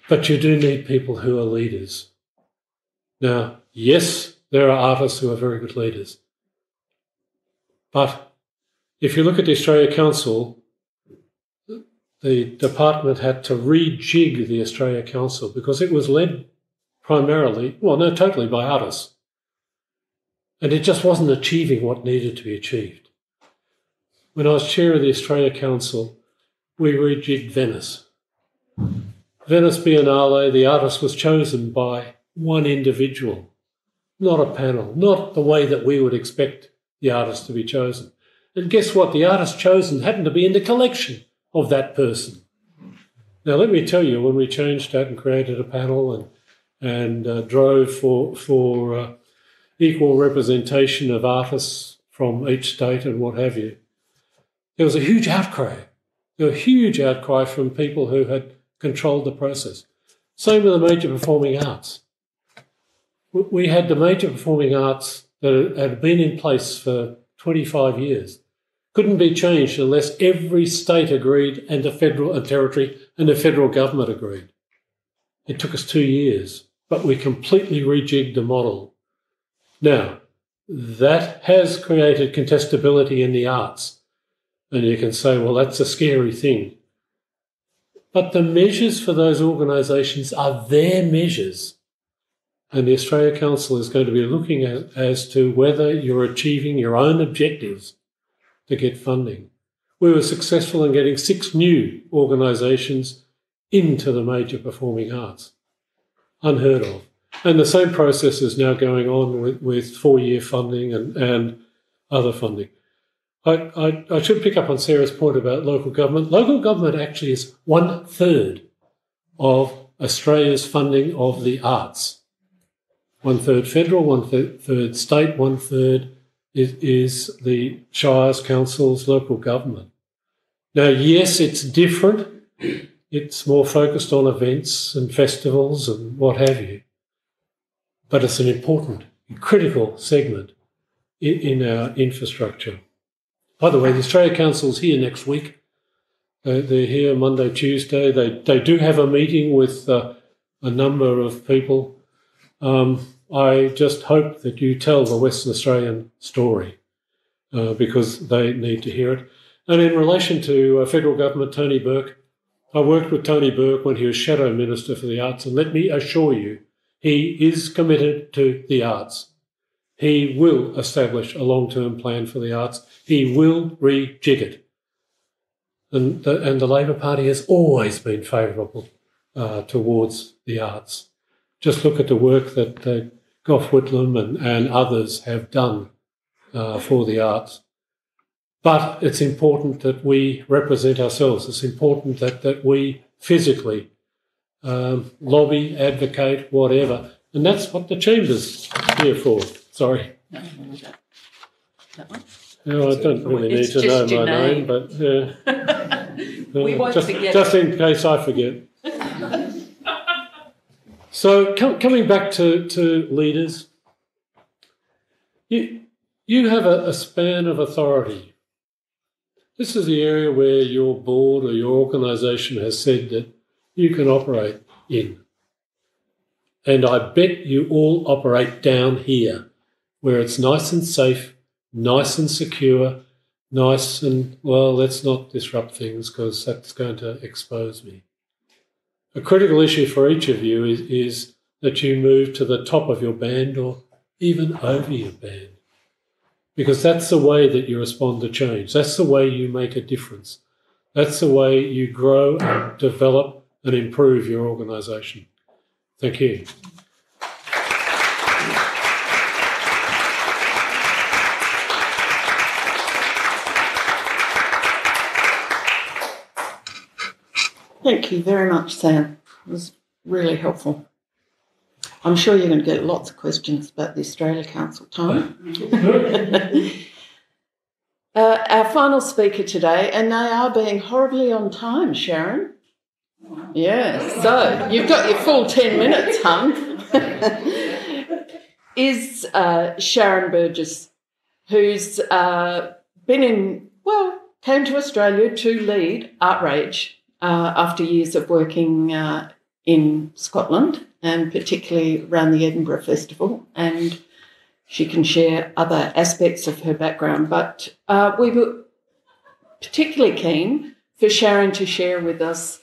But you do need people who are leaders. Now, yes, there are artists who are very good leaders. But if you look at the Australia Council, the department had to rejig the Australia Council because it was led totally by artists. And it just wasn't achieving what needed to be achieved. When I was chair of the Australia Council, we rejigged Venice. Venice Biennale, the artist was chosen by one individual, not a panel, not the way that we would expect the artist to be chosen. And guess what? The artist chosen happened to be in the collection of that person. Now, let me tell you, when we changed that and created a panel and drove for equal representation of artists from each state and what have you, there was a huge outcry. There was a huge outcry from people who had controlled the process. Same with the major performing arts. We had the major performing arts that had been in place for 25 years. Couldn't be changed unless every state agreed and the federal and territory and the federal government agreed. It took us 2 years, but we completely rejigged the model. Now, that has created contestability in the arts. And you can say, well, that's a scary thing. But the measures for those organisations are their measures. And the Australia Council is going to be looking at as to whether you're achieving your own objectives to get funding. We were successful in getting 6 new organisations into the major performing arts. Unheard of. And the same process is now going on with 4-year funding and other funding. I should pick up on Sarah's point about local government. Local government actually is 1/3 of Australia's funding of the arts. 1/3 federal, 1/3 state, 1/3 is the shires, councils, local government. Now, yes, it's different. It's more focused on events and festivals and what have you. But it's an important, critical segment in our infrastructure. By the way, the Australia Council's here next week. They're here Monday, Tuesday. They do have a meeting with a number of people. I just hope that you tell the Western Australian story because they need to hear it. And in relation to federal government, Tony Burke, I worked with Tony Burke when he was Shadow Minister for the Arts, and let me assure you, he is committed to the arts. He will establish a long-term plan for the arts. He will rejig it. And the Labor Party has always been favourable towards the arts. Just look at the work that Gough Whitlam and others have done for the arts. But it's important that we represent ourselves. It's important that we physically lobby, advocate, whatever. And that's what the Chamber's here for. Sorry. No, that one. No, I don't really need to know my name, but we won't forget just in case I forget. So coming back to leaders, you have a span of authority. This is the area where your board or your organisation has said that you can operate in. And I bet you all operate down here, where it's nice and safe, nice and secure, nice and, well, let's not disrupt things because that's going to expose me. A critical issue for each of you is that you move to the top of your band or even over your band, because that's the way that you respond to change. That's the way you make a difference. That's the way you grow and develop and improve your organisation. Thank you. Thank you very much, Sam. It was really helpful. I'm sure you're going to get lots of questions about the Australia Council time. Our final speaker today, and they are being horribly on time, Sharon. Yeah, so you've got your full 10 minutes, hun. Is Sharon Burgess, who's came to Australia to lead Artrage after years of working in Scotland and particularly around the Edinburgh Festival, and she can share other aspects of her background. But we were particularly keen for Sharon to share with us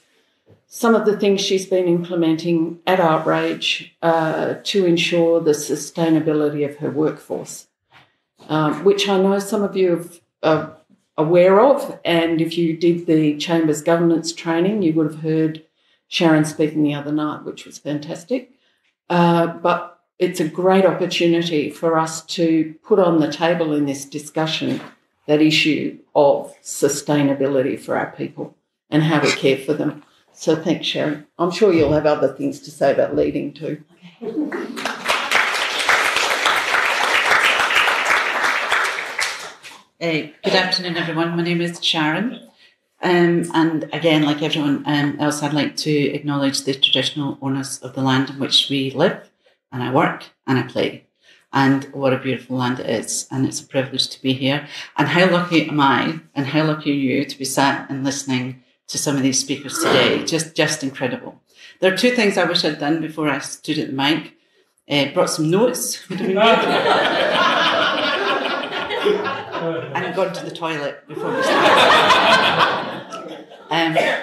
some of the things she's been implementing at Artrage to ensure the sustainability of her workforce, which I know some of you are aware of. And if you did the Chamber's governance training, you would have heard Sharon speaking the other night, which was fantastic. But it's a great opportunity for us to put on the table in this discussion that issue of sustainability for our people and how we care for them. So thanks, Sharon. I'm sure you'll have other things to say about leading too. Good afternoon, everyone. My name is Sharon. And again, like everyone else, I'd like to acknowledge the traditional owners of the land in which we live, and I work, and I play. And what a beautiful land it is, and it's a privilege to be here. And how lucky am I, and how lucky are you to be sat and listening to some of these speakers today? Just incredible. There are two things I wish I'd done before I stood at the mic. Brought some notes, would have been good. And gone to the toilet before we started.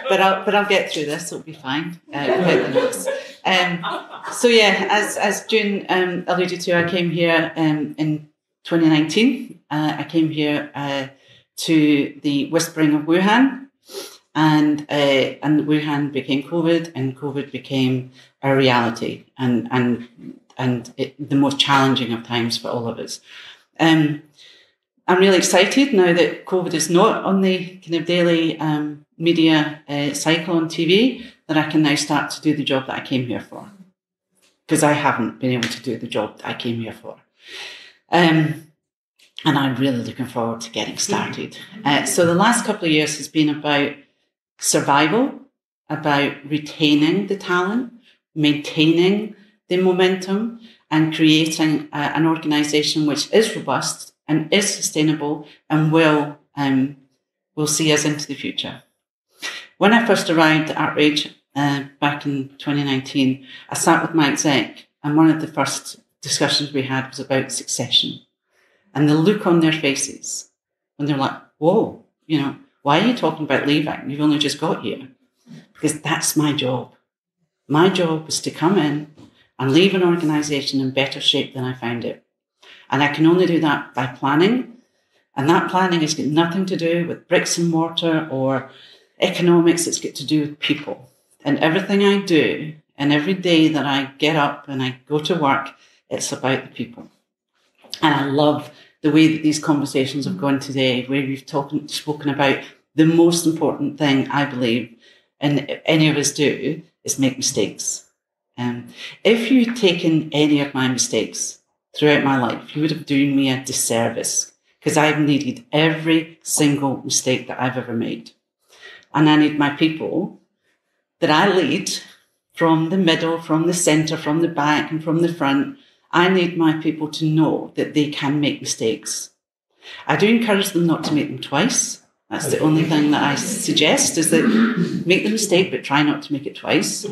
But I'll get through this. It'll be fine without the notes. So yeah, as June alluded to, I came here in 2019. I came here to the whispering of Wuhan, and Wuhan became COVID, and COVID became a reality, and the most challenging of times for all of us. I'm really excited now that COVID is not on the kind of daily media cycle on TV, that I can now start to do the job that I came here for. Because I haven't been able to do the job that I came here for. And I'm really looking forward to getting started. So the last couple of years has been about survival, about retaining the talent, maintaining the momentum, and creating an organisation which is robust and is sustainable and will see us into the future. When I first arrived at Artrage back in 2019, I sat with my exec, and one of the first discussions we had was about succession. And the look on their faces when they're like, whoa, why are you talking about leaving? You've only just got here. Because that's my job. My job was to come in and leave an organisation in better shape than I found it. And I can only do that by planning. And that planning has got nothing to do with bricks and mortar or economics. It's got to do with people. And everything I do, and every day that I get up and I go to work, it's about the people. And I love the way that these conversations have gone today, where we've spoken about the most important thing, I believe, and any of us do, is make mistakes. If you'd taken any of my mistakes throughout my life, you would have done me a disservice, because I've needed every single mistake that I've ever made. And I need my people that I lead, from the middle, from the centre, from the back and from the front, I need my people to know that they can make mistakes. I do encourage them not to make them twice. That's the only thing that I suggest, is that make the mistake, but try not to make it twice,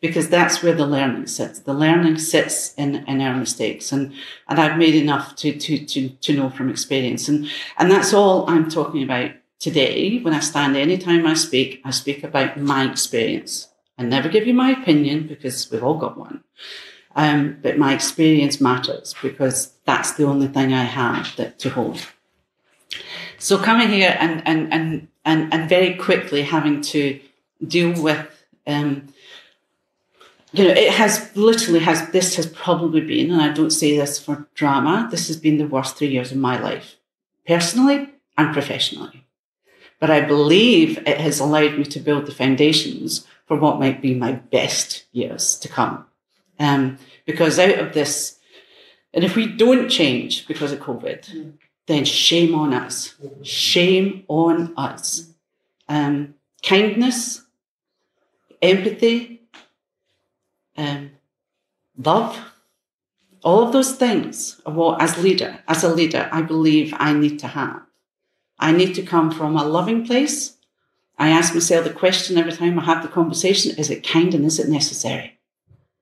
because that's where the learning sits. The learning sits in our mistakes, and I've made enough to know from experience, and that's all I'm talking about today. When I stand, anytime I speak about my experience. I never give you my opinion, because we've all got one, but my experience matters, because that's the only thing I have to hold. So coming here and very quickly having to deal with, it has this has probably been, and I don't say this for drama, this has been the worst 3 years of my life, personally and professionally. But I believe it has allowed me to build the foundations for what might be my best years to come. Because out of this, and if we don't change because of COVID, then shame on us. Shame on us. Kindness, empathy, love, all of those things are what, as a leader, I believe I need to have. I need to come from a loving place. I ask myself the question every time I have the conversation, is it kind and is it necessary?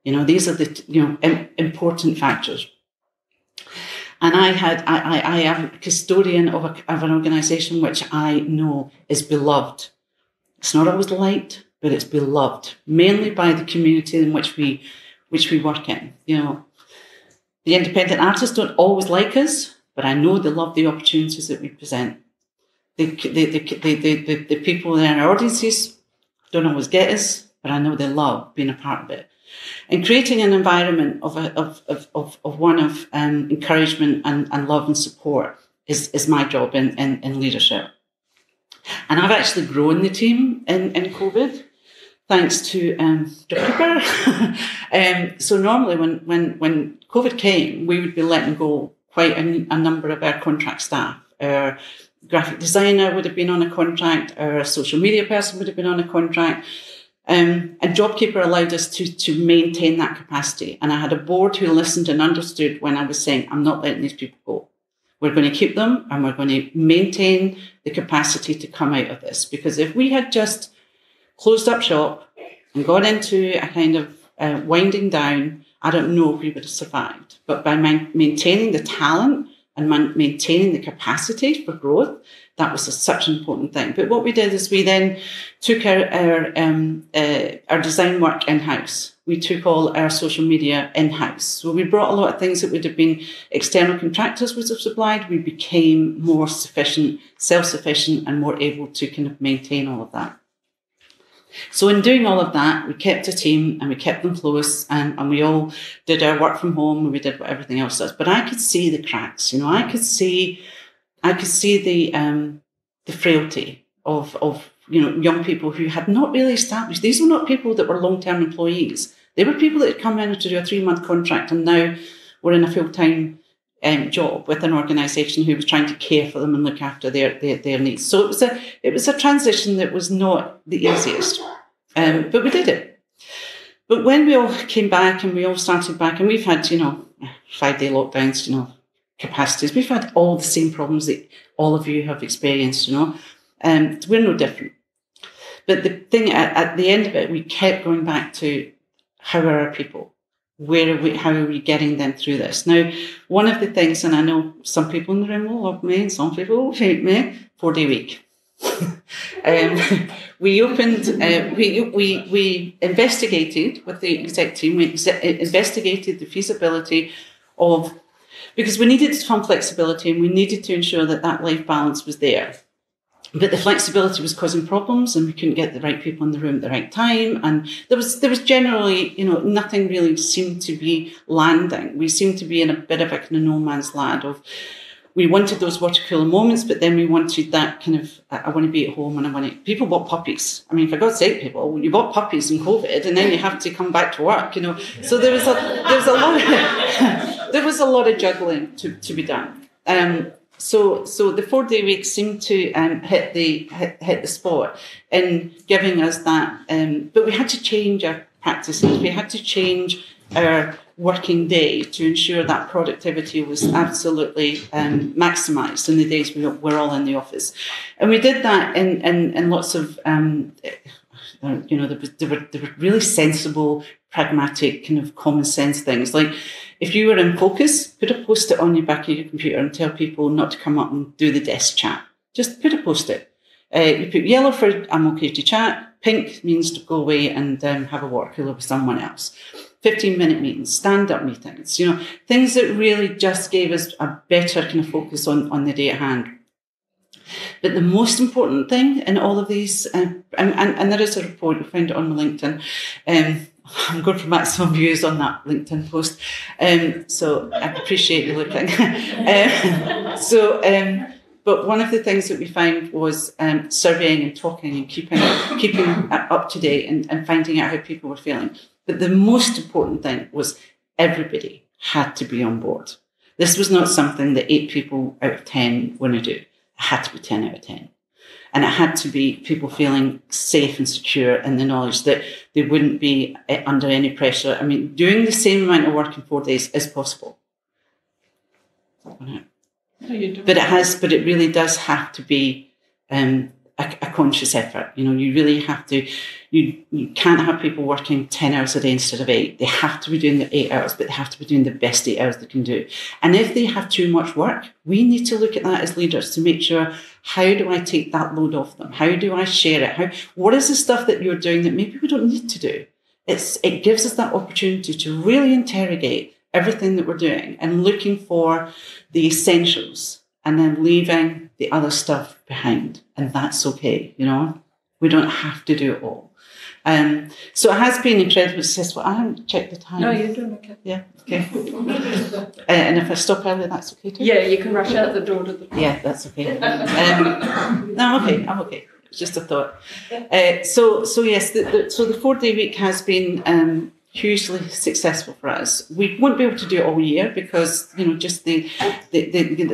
These are the important factors. And I am a custodian of an organisation which I know is beloved. It's not always liked, but it's beloved, mainly by the community in which we work in. The independent artists don't always like us, but I know they love the opportunities that we present. The people in our audiences don't always get us, but I know they love being a part of it. And creating an environment of encouragement and love and support is my job in leadership. And I've actually grown the team in COVID, thanks to Dr. So normally when COVID came, we would be letting go quite a number of our contract staff. Our graphic designer would have been on a contract, our social media person would have been on a contract. And JobKeeper allowed us to maintain that capacity. And I had a board who listened and understood when I was saying, I'm not letting these people go. We're going to keep them and we're going to maintain the capacity to come out of this. Because if we had just closed up shop and got into a kind of winding down, I don't know if we would have survived. But by maintaining the talent and maintaining the capacity for growth, that was such an important thing. But what we did is we then took our design work in-house. We took all our social media in-house. So we brought a lot of things that would have been external contractors would have supplied. We became more sufficient, self-sufficient, and more able to kind of maintain all of that. So in doing all of that, we kept a team and we kept them close, and we all did our work from home and we did what everything else does. But I could see the cracks, I could see the frailty of young people who had not really established. These were not people that were long-term employees. They were people that had come in to do a 3-month contract and now were in a full-time job with an organisation who was trying to care for them and look after their needs. So it was a transition that was not the easiest, but we did it. But when we all came back and we all started back, and we've had 5-day lockdowns, capacities, we've had all the same problems that all of you have experienced. We're no different. But the thing at the end of it, we kept going back to how are our people. How are we getting them through this? Now, one of the things, and I know some people in the room will love me and some people will hate me, 4-day week. We investigated with the exec team, we investigated the feasibility of, because we needed some flexibility and we needed to ensure that life balance was there. But the flexibility was causing problems and we couldn't get the right people in the room at the right time. And there was generally, nothing really seemed to be landing. We seemed to be in a bit of a kind of no man's land of, we wanted those water cooler moments, but then we wanted that kind of, I want to be at home and people bought puppies. I mean, for God's sake, people, you bought puppies in COVID and then you have to come back to work, So there was a lot of juggling to be done. So the 4-day week seemed to hit the spot in giving us that. But we had to change our practices. We had to change our working day to ensure that productivity was absolutely maximised in the days we're all in the office. And we did that in lots of, there were really sensible, pragmatic, kind of common sense things. Like if you were in focus, put a post-it on your back of your computer and tell people not to come up and do the desk chat. Just put a post-it. You put yellow for I'm okay to chat, pink means to go away and have a water cooler with someone else. 15-minute meetings, stand-up meetings, things that really just gave us a better kind of focus on the day at hand. But the most important thing in all of these, and there is a report, you'll find it on my LinkedIn, I'm going for maximum views on that LinkedIn post, so I appreciate you looking. But one of the things that we found was surveying and talking and keeping up to date and finding out how people were feeling. But the most important thing was everybody had to be on board. This was not something that 8 people out of 10 want to do. It had to be 10 out of 10. And it had to be people feeling safe and secure in the knowledge that they wouldn't be under any pressure. I mean, doing the same amount of work in 4 days is possible. But it really does have to be a a conscious effort. You know, you really have to, you can't have people working 10 hours a day instead of 8. They have to be doing the 8 hours, but they have to be doing the best 8 hours they can do. And if they have too much work, we need to look at that as leaders to make sure, how do I take that load off them? How do I share it? What is the stuff that you're doing that maybe we don't need to do? It gives us that opportunity to really interrogate everything that we're doing and looking for the essentials and then leaving the other stuff behind. And that's okay, you know. We don't have to do it all. So it has been incredibly successful. I haven't checked the time. No, you're doing okay. Yeah, okay. And if I stop early, that's okay too? Yeah, you can rush out the door to the... Yeah, that's okay. No, I'm okay. It's just a thought. So yes, so the 4-day week has been hugely successful for us. We won't be able to do it all year because, you know, just the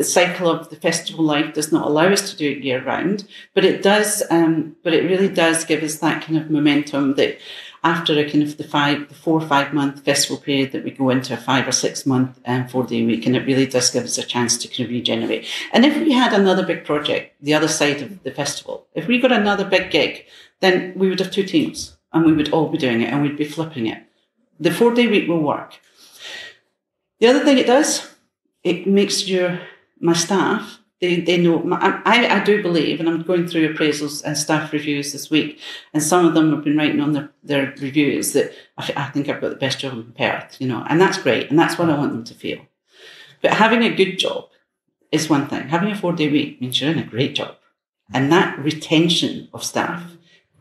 cycle of the festival life does not allow us to do it year round. But it does. But it really does give us that kind of momentum that after a kind of the 4 or 5 month festival period that we go into a 5 or 6 month 4-day week, and it really does give us a chance to kind of regenerate. And if we had another big project, the other side of the festival, if we got another big gig, then we would have 2 teams and we would all be doing it and we'd be flipping it. The 4-day week will work. The other thing it does, it makes my staff, they know, I do believe, and I'm going through appraisals and staff reviews this week, and some of them have been writing on their reviews that I think I've got the best job in Perth, you know, and that's great, and that's what I want them to feel. But having a good job is one thing. Having a 4-day week means you're in a great job. And that retention of staff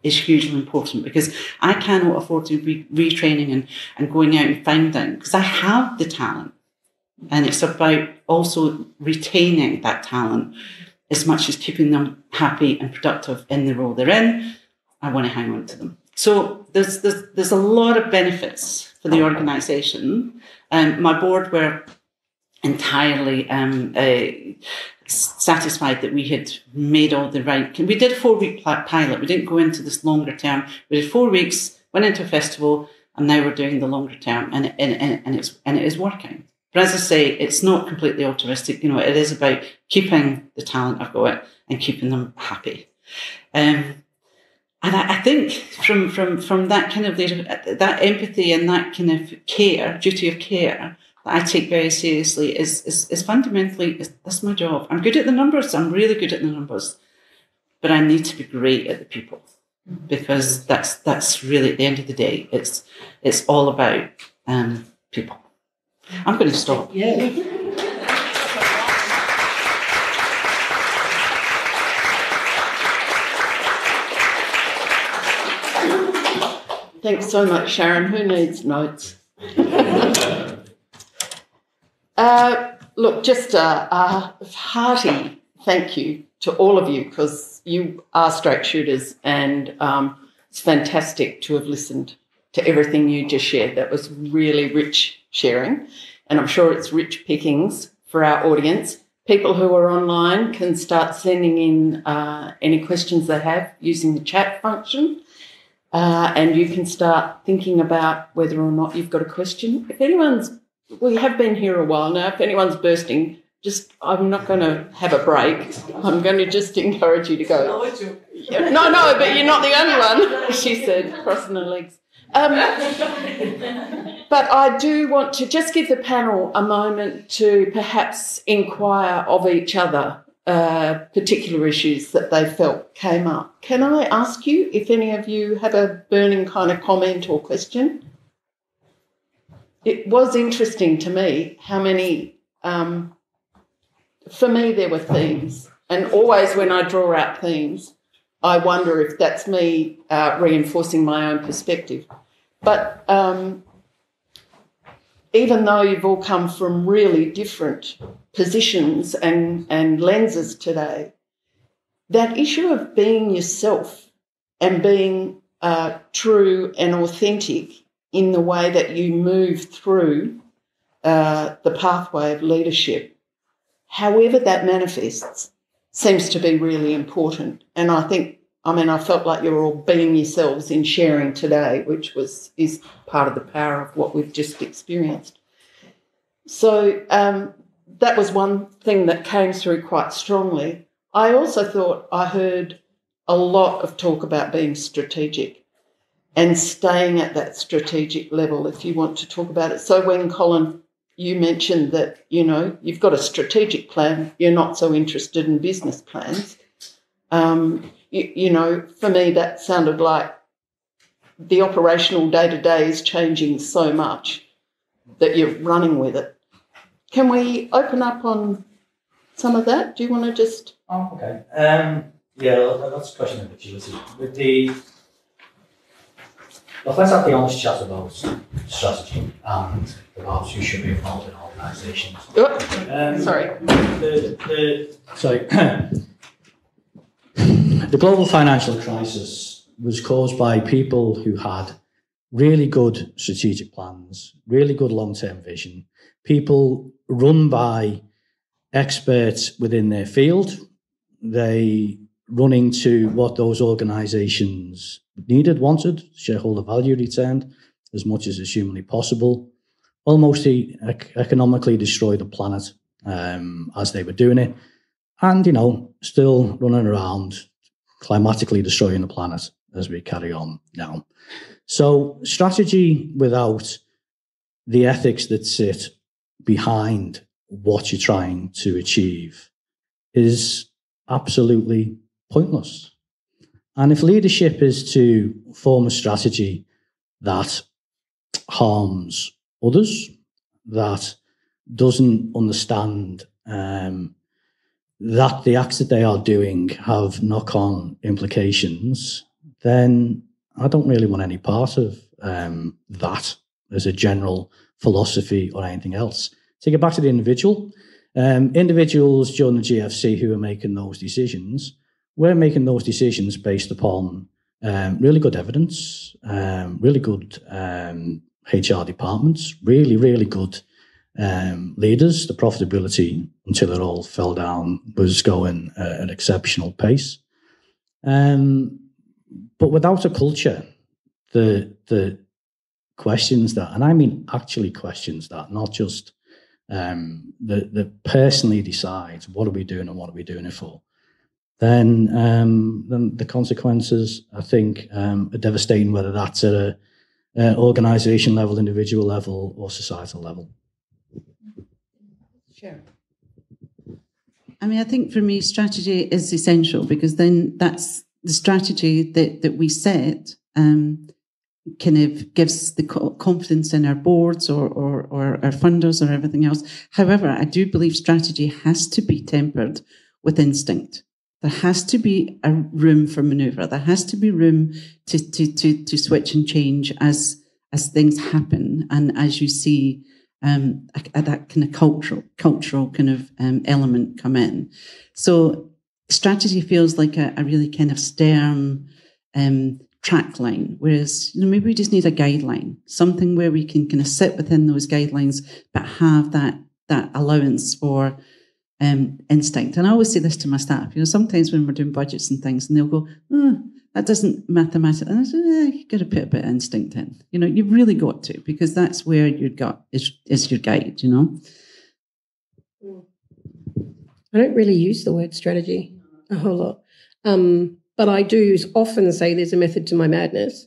is hugely important because I cannot afford to be retraining and going out and finding, because I have the talent. And it's about also retaining that talent as much as keeping them happy and productive in the role they're in. I want to hang on to them. So there's a lot of benefits for the organisation. My board were entirely satisfied that we had made all the right... We did a 4-week pilot. We didn't go into this longer term. We did 4 weeks, went into a festival, and now we're doing the longer term, and it is working. But as I say, it's not completely altruistic. You know, it is about keeping the talent I've got and keeping them happy. And I think from that kind of that empathy and that kind of care, duty of care, that I take very seriously is fundamentally, that's my job. I'm good at the numbers. I'm really good at the numbers. But I need to be great at the people because that's really, at the end of the day, it's all about people. I'm going to stop. Yeah. Thanks so much, Sharon. Who needs notes? Look, just a hearty thank you to all of you because you are straight shooters and it's fantastic to have listened to everything you just shared. That was really rich sharing, and I'm sure it's rich pickings for our audience. People who are online can start sending in any questions they have using the chat function, and you can start thinking about whether or not you've got a question. If we have been here a while now, if anyone's bursting, I'm not going to have a break. I'm going to just encourage you to go. No, but you're not the only one, she said, crossing her legs. But I do want to just give the panel a moment to perhaps inquire of each other particular issues that they felt came up. Can I ask you if any of you have a burning kind of comment or question? It was interesting to me how many, for me there were themes, and always when I draw out themes, I wonder if that's me reinforcing my own perspective. But even though you've all come from really different positions and lenses today, that issue of being yourself and being true and authentic in the way that you move through the pathway of leadership, however that manifests, seems to be really important. And I felt like you were all being yourselves in sharing today, which is part of the power of what we've just experienced. So that was one thing that came through quite strongly. I also thought I heard a lot of talk about being strategic and staying at that strategic level if you want to talk about it. So when, Colin, you mentioned that, you know, you've got a strategic plan, you're not so interested in business plans, you know, for me that sounded like the operational day-to-day is changing so much that you're running with it. Can we open up on some of that? Do you want to just... Oh, okay. Yeah, that's a question of agility. With the... Well, let's have the honest chat about strategy and about who should be involved in organisations. Sorry. The global financial crisis was caused by people who had really good strategic plans, really good long-term vision, people run by experts within their field. They running to what those organisations needed, wanted, shareholder value returned as much as is humanly possible, almost economically destroy the planet as they were doing it, and, you know, still running around climatically destroying the planet as we carry on now. So strategy without the ethics that sit behind what you're trying to achieve is absolutely pointless. And if leadership is to form a strategy that harms others, that doesn't understand that the acts that they are doing have knock-on implications, then I don't really want any part of that as a general philosophy or anything else. To get back to the individual, individuals during the GFC who are making those decisions, we're making those decisions based upon really good evidence, really good HR departments, really, really good leaders. The profitability, until it all fell down, was going at an exceptional pace. But without a culture, the questions that, and I mean actually questions that, not just that personally decides what are we doing and what are we doing it for, then the consequences, I think, are devastating, whether that's at an organisation level, individual level, or societal level. Sharon. I mean, I think for me, strategy is essential, because then that's the strategy that we set kind of gives the confidence in our boards or our funders or everything else. However, I do believe strategy has to be tempered with instinct. There has to be a room for manoeuvre. There has to be room to switch and change as things happen, and as you see that kind of cultural kind of element come in. So strategy feels like a really kind of stern track line, whereas, you know, maybe we just need a guideline, something where we can kind of sit within those guidelines, but have that allowance for instinct. And I always say this to my staff, you know, sometimes when we're doing budgets and things, and they'll go, that doesn't mathematically, and I say, you've got to put a bit of instinct in. You know, you've really got to, because that's where your gut is your guide, you know. I don't really use the word strategy a whole lot. But I do often say there's a method to my madness,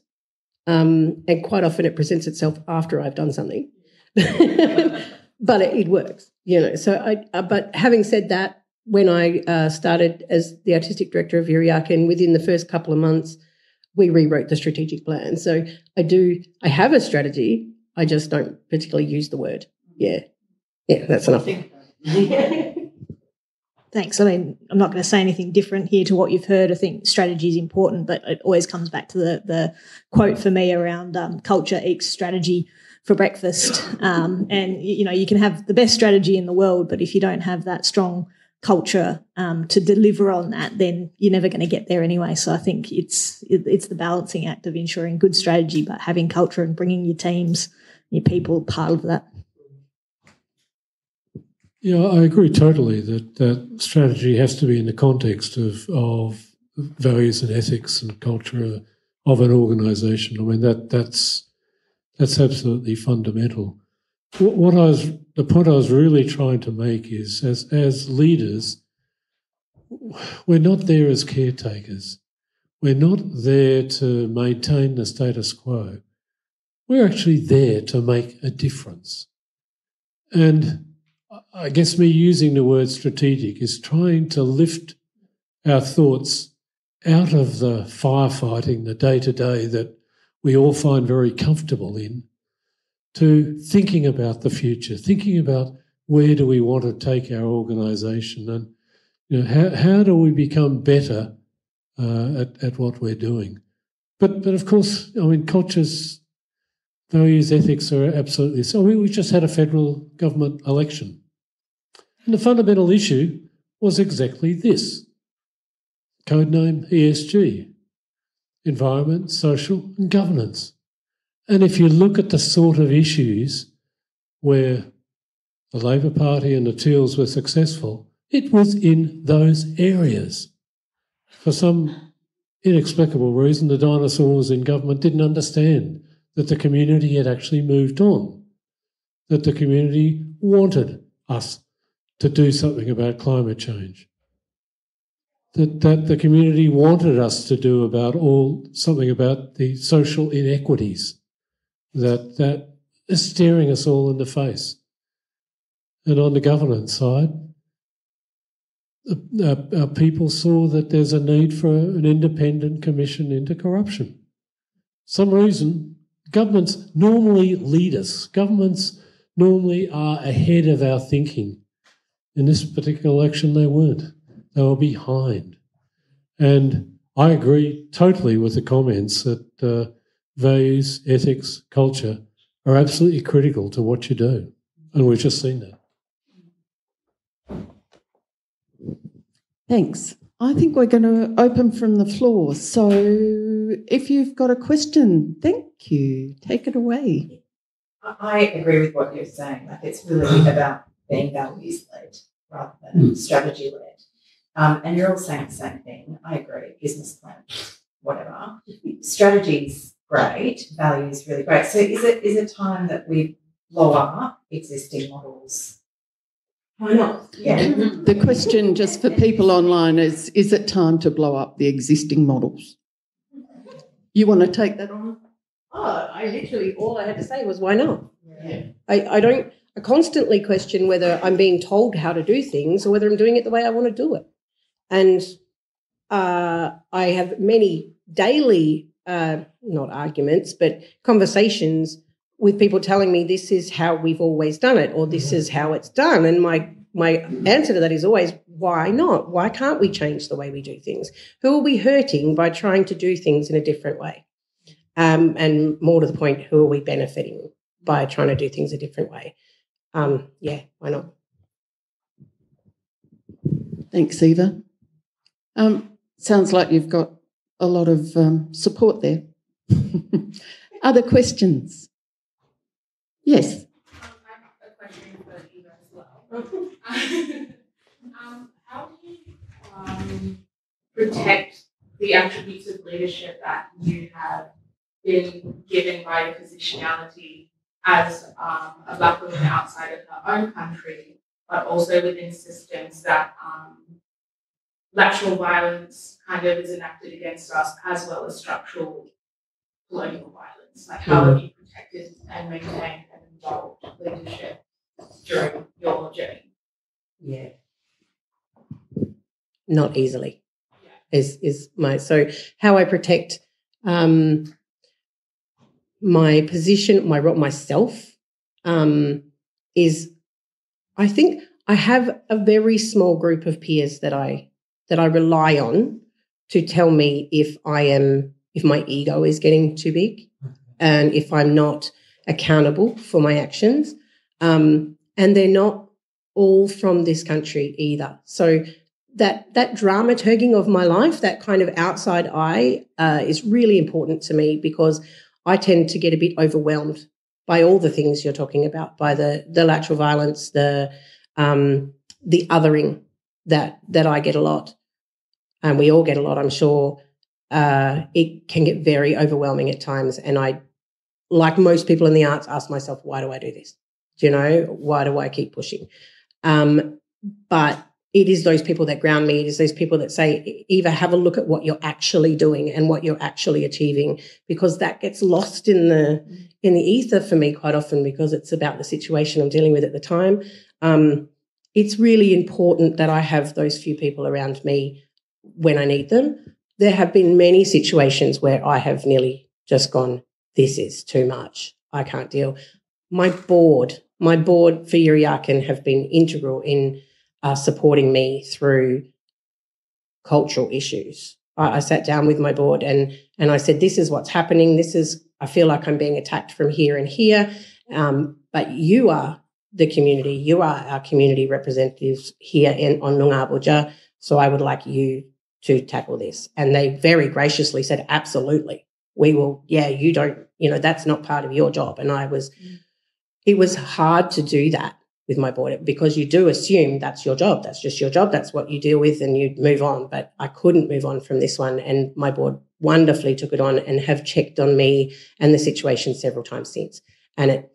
and quite often it presents itself after I've done something. But it works, you know. So, but having said that, when I started as the artistic director of Yaakin, within the first couple of months, we rewrote the strategic plan. So I have a strategy. I just don't particularly use the word. Yeah, that's enough. Thanks. I mean, I'm not going to say anything different here to what you've heard. I think strategy is important, but it always comes back to the quote for me around culture eats strategy for breakfast. And, you know, you can have the best strategy in the world, but if you don't have that strong culture to deliver on that, then you're never going to get there anyway. So I think it's the balancing act of ensuring good strategy, but having culture and bringing your teams, your people part of that. Yeah, I agree totally that strategy has to be in the context of values and ethics and culture of an organisation. I mean, that's absolutely fundamental. The point I was really trying to make is, as leaders, we're not there as caretakers. we're not there to maintain the status quo. We're actually there to make a difference. And I guess me using the word strategic is trying to lift our thoughts out of the firefighting, the day-to-day that we all find very comfortable in, to thinking about the future, thinking about where do we want to take our organisation, and how do we become better at what we're doing. But of course, I mean, cultures, values, ethics are absolutely so. I mean, we just had a federal government election, and the fundamental issue was exactly this. Codename ESG, environment, social and governance. And if you look at the sort of issues where the Labor Party and the Teals were successful, it was in those areas. For some inexplicable reason, the dinosaurs in government didn't understand that the community had actually moved on, that the community wanted us to do something about climate change, that the community wanted us to do something about the social inequities that is staring us all in the face. And on the governance side, our people saw that there's a need for an independent commission into corruption. Some reason, governments normally lead us. Governments normally are ahead of our thinking. In this particular election, they weren't. They were behind. And I agree totally with the comments that values, ethics, culture are absolutely critical to what you do. And we've just seen that. Thanks. I think we're going to open from the floor. So if you've got a question, thank you. Take it away. I agree with what you're saying. Like, it's really about being values-led rather than strategy-led. And you're all saying the same thing. I agree. Business plan, whatever. Strategy's great. Values really great. So is it time that we blow up existing models? Why not? Yeah. The question just for people online is it time to blow up the existing models? You want to take that on? All I had to say was, why not? Yeah. I constantly question whether I'm being told how to do things or whether I'm doing it the way I want to do it. And I have many daily, not arguments, but conversations with people telling me this is how we've always done it or this is how it's done. And my answer to that is always, why not? Why can't we change the way we do things? Who are we hurting by trying to do things in a different way? And more to the point, who are we benefiting by trying to do things a different way? Why not? Thanks, Eva. Sounds like you've got a lot of support there. Other questions? Yes. I have a question for Eva as well. How do you protect the attributes of leadership that you have been given by your positionality as a Black woman outside of her own country, but also within systems that lateral violence kind of is enacted against us, as well as structural colonial violence? Like, how have you protected and maintained and involved leadership during your journey? Yeah. Not easily. Is my so how I protect my position, myself, is I think I have a very small group of peers that I rely on to tell me if my ego is getting too big and if I'm not accountable for my actions. And they're not all from this country either. So that dramaturging of my life, that kind of outside eye, is really important to me because I tend to get a bit overwhelmed by all the things you're talking about, by the lateral violence, the othering that I get a lot, and we all get a lot, I'm sure. It can get very overwhelming at times, and I, like most people in the arts, ask myself, why do I do this? Do you know, why do I keep pushing? But it is those people that ground me. It is those people that say, Eva, have a look at what you're actually doing and what you're actually achieving, because that gets lost in the ether for me quite often, because it's about the situation I'm dealing with at the time. It's really important that I have those few people around me when I need them. There have been many situations where I have nearly just gone, this is too much. I can't deal. My board for Yaakin have been integral in supporting me through cultural issues. I sat down with my board and I said, this is what's happening. I feel like I'm being attacked from here and here. But you are the community. You are our community representatives here on Noongar Budja. So I would like you to tackle this. And they very graciously said, absolutely. We will, you don't, that's not part of your job. And it was hard to do that with my board, because you do assume that's your job. That's just your job. That's what you deal with, and you move on. But I couldn't move on from this one. And my board wonderfully took it on and have checked on me and the situation several times since. And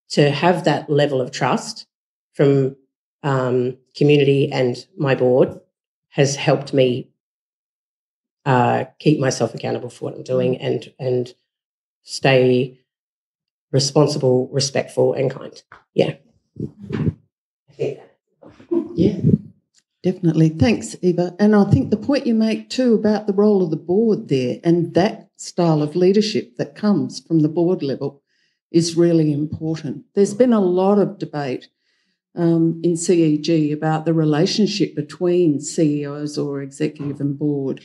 to have that level of trust from community and my board has helped me keep myself accountable for what I'm doing and stay responsible, respectful and kind. Yeah. Yeah, definitely. Thanks, Eva. And I think the point you make too about the role of the board there and that style of leadership that comes from the board level is really important. There's been a lot of debate in CEG about the relationship between CEOs or executive and board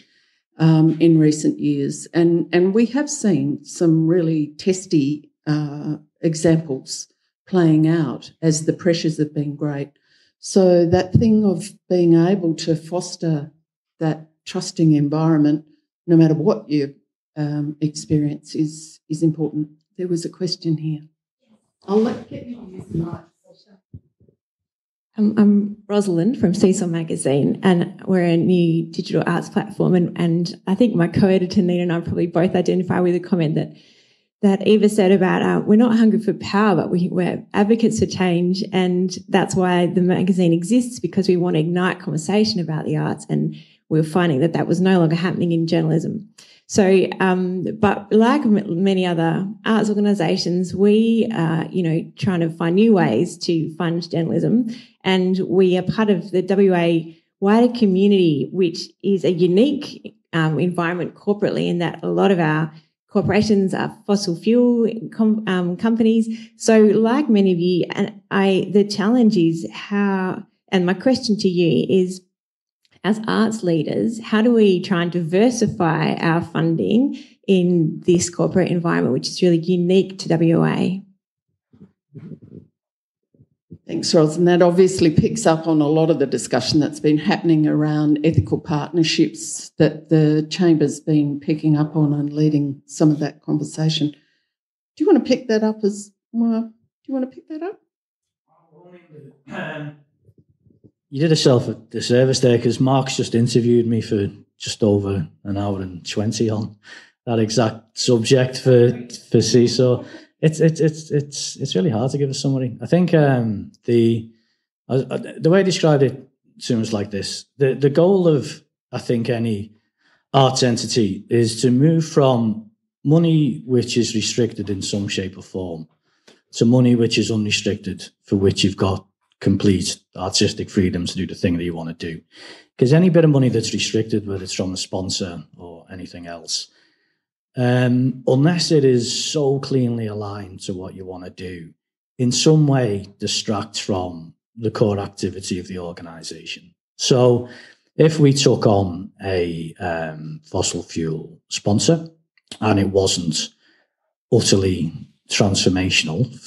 in recent years. And we have seen some really testy examples playing out as the pressures have been great. So that thing of being able to foster that trusting environment, no matter what your experience is important. There was a question here. I'll get you to use the mic. I'm Rosalind from Seesaw Magazine, and we're a new digital arts platform. And I think my co-editor Nina and I probably both identify with a comment that Eva said about we're not hungry for power, but we're advocates for change, and that's why the magazine exists, because we want to ignite conversation about the arts, and we're finding that was no longer happening in journalism. So, but like many other arts organisations, we are, trying to find new ways to fund journalism, and we are part of the WA wider community, which is a unique environment corporately, in that a lot of our corporations are fossil fuel companies. So like many of you, and the challenge is and my question to you is, as arts leaders, how do we try and diversify our funding in this corporate environment, which is really unique to WA? Thanks, Ros. And that obviously picks up on a lot of the discussion that's been happening around ethical partnerships that the Chamber's been picking up on and leading some of that conversation. Do you want to pick that up as well? Do you want to pick that up? You did yourself a disservice there, because Mark's just interviewed me for just over an hour and 20 on that exact subject for Seesaw. It's really hard to give a summary. I think the way I described it seems like this: the goal of, I think, any arts entity is to move from money which is restricted in some shape or form to money which is unrestricted, for which you've got complete artistic freedom to do the thing that you want to do. Because any bit of money that's restricted, whether it's from a sponsor or anything else, unless it is so cleanly aligned to what you want to do, in some way distracts from the core activity of the organisation. So if we took on a fossil fuel sponsor and it wasn't utterly transformational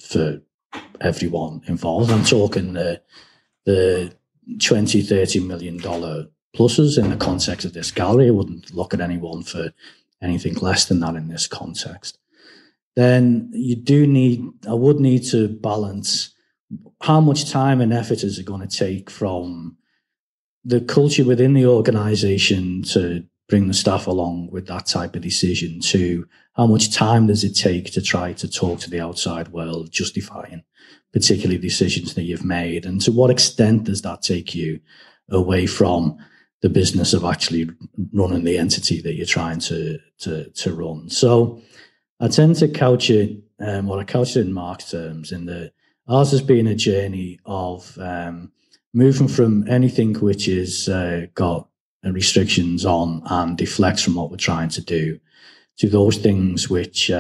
for everyone involved, I'm talking the $20, $30 million pluses in the context of this gallery. I wouldn't look at anyone for anything less than that in this context. Then I would need to balance how much time and effort is it going to take from the culture within the organisation to bring the staff along with that type of decision, to how much time does it take to try to talk to the outside world, justifying particular decisions that you've made, and to what extent does that take you away from the business of actually running the entity that you're trying to run. So I tend to couch it, I couch it in Mark's terms, in that ours has been a journey of moving from anything which is got restrictions on and deflects from what we're trying to do, to those things which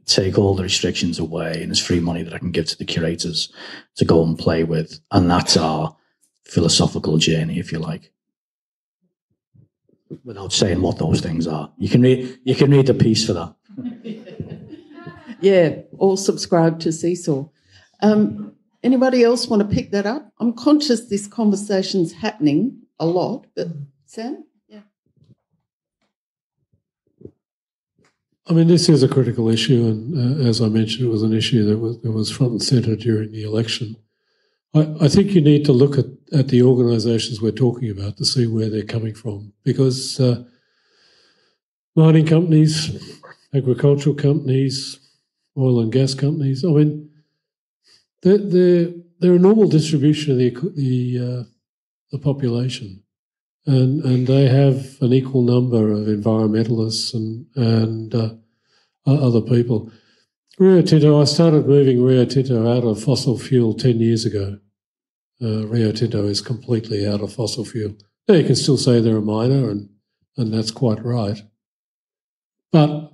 take all the restrictions away, and it's free money that I can give to the curators to go and play with. And that's our philosophical journey, if you like, without saying what those things are. You can read the piece for that. Yeah, all subscribe to Seesaw. Anybody else want to pick that up? I'm conscious this conversation's happening a lot, but Sam? Yeah. I mean, this is a critical issue, and as I mentioned, it was an issue that was front and centre during the election. I think you need to look at the organisations we're talking about to see where they're coming from, because mining companies, agricultural companies, oil and gas companies, I mean, they're a normal distribution of the population, and they have an equal number of environmentalists and other people. Rio Tinto, I started moving Rio Tinto out of fossil fuel 10 years ago. Rio Tinto is completely out of fossil fuel. Now, you can still say they're a miner, and that's quite right. But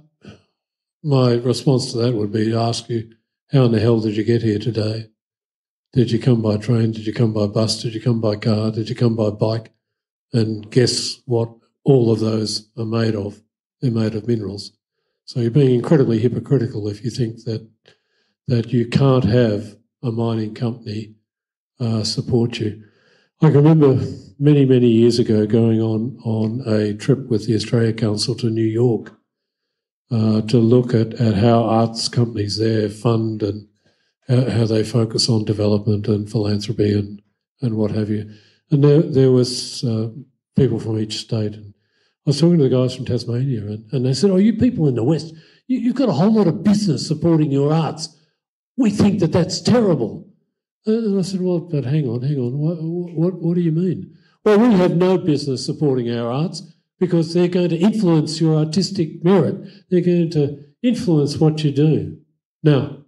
my response to that would be to ask you, how in the hell did you get here today? Did you come by train? Did you come by bus? Did you come by car? Did you come by bike? And guess what all of those are made of? They're made of minerals. So you're being incredibly hypocritical if you think that you can't have a mining company support you. I can remember many, many years ago going on a trip with the Australia Council to New York to look at how arts companies there fund and how they focus on development and philanthropy and what have you. And there was people from each state. And I was talking to the guys from Tasmania, and they said, "Oh, you people in the West, you've got a whole lot of business supporting your arts. We think that that's terrible." And I said, "Well, but hang on. What do you mean?" "Well, we have no business supporting our arts because they're going to influence your artistic merit. They're going to influence what you do." Now,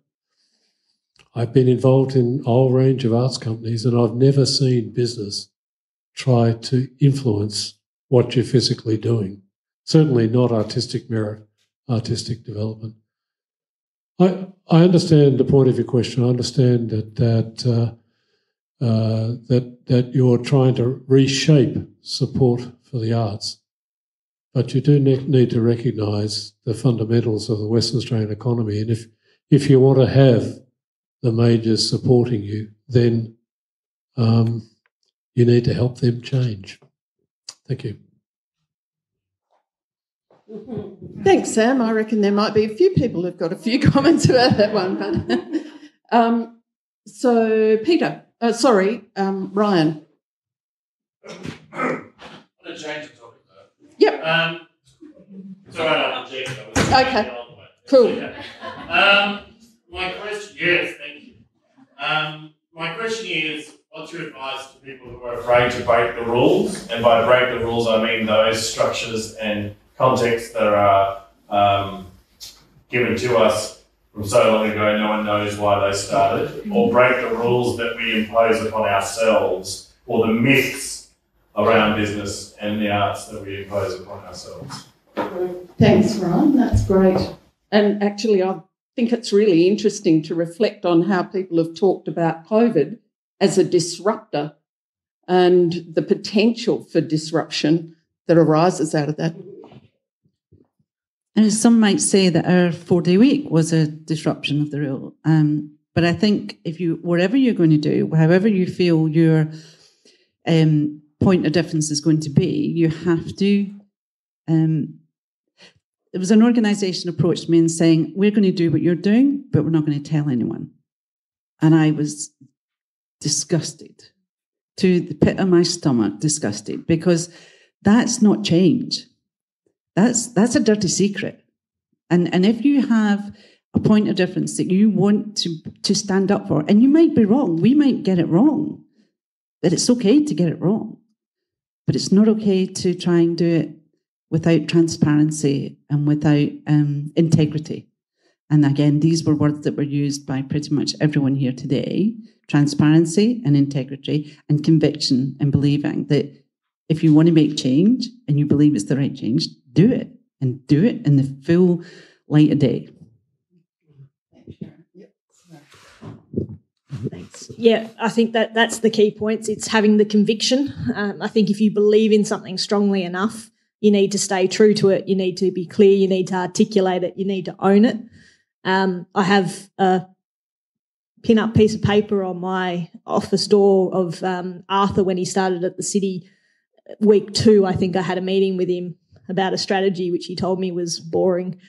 I've been involved in a whole range of arts companies, and I've never seen business try to influence what you're physically doing. Certainly not artistic merit, artistic development. I understand the point of your question. I understand that you're trying to reshape support for the arts, but you do need to recognise the fundamentals of the Western Australian economy. And if you want to have the majors supporting you, then you need to help them change. Thank you. Thanks, Sam. I reckon there might be a few people who've got a few comments about that one. But so, Peter, Ryan. I'm going to change the topic, though. Yep. It's all right, okay, cool. My question, yes, thank you. My question is, what's your advice to people who are afraid to break the rules? And by break the rules, I mean those structures and contexts that are given to us from so long ago, no one knows why they started, or break the rules that we impose upon ourselves, or the myths around business and the arts that we impose upon ourselves. Thanks, Ryan. That's great. And actually, I think it's really interesting to reflect on how people have talked about COVID as a disruptor and the potential for disruption that arises out of that. And some might say that our 4-day week was a disruption of the rule. But I think whatever you're going to do, however you feel your point of difference is going to be, you have to... There was an organisation approached me and saying, "We're going to do what you're doing, but we're not going to tell anyone." And I was disgusted to the pit of my stomach, disgusted, because that's not change. That's a dirty secret. And if you have a point of difference that you want to stand up for, and you might be wrong, we might get it wrong, but it's okay to get it wrong. But it's not okay to try and do it without transparency and without integrity. And again, these were words that were used by pretty much everyone here today: transparency and integrity and conviction, and believing that if you want to make change and you believe it's the right change, do it, and do it in the full light of day. Thanks. Yeah, I think that's the key points. It's having the conviction. I think if you believe in something strongly enough, you need to stay true to it. You need to be clear. You need to articulate it. You need to own it. I have a pin-up piece of paper on my office door of Arthur when he started at the city. Week 2, I think I had a meeting with him about a strategy which he told me was boring,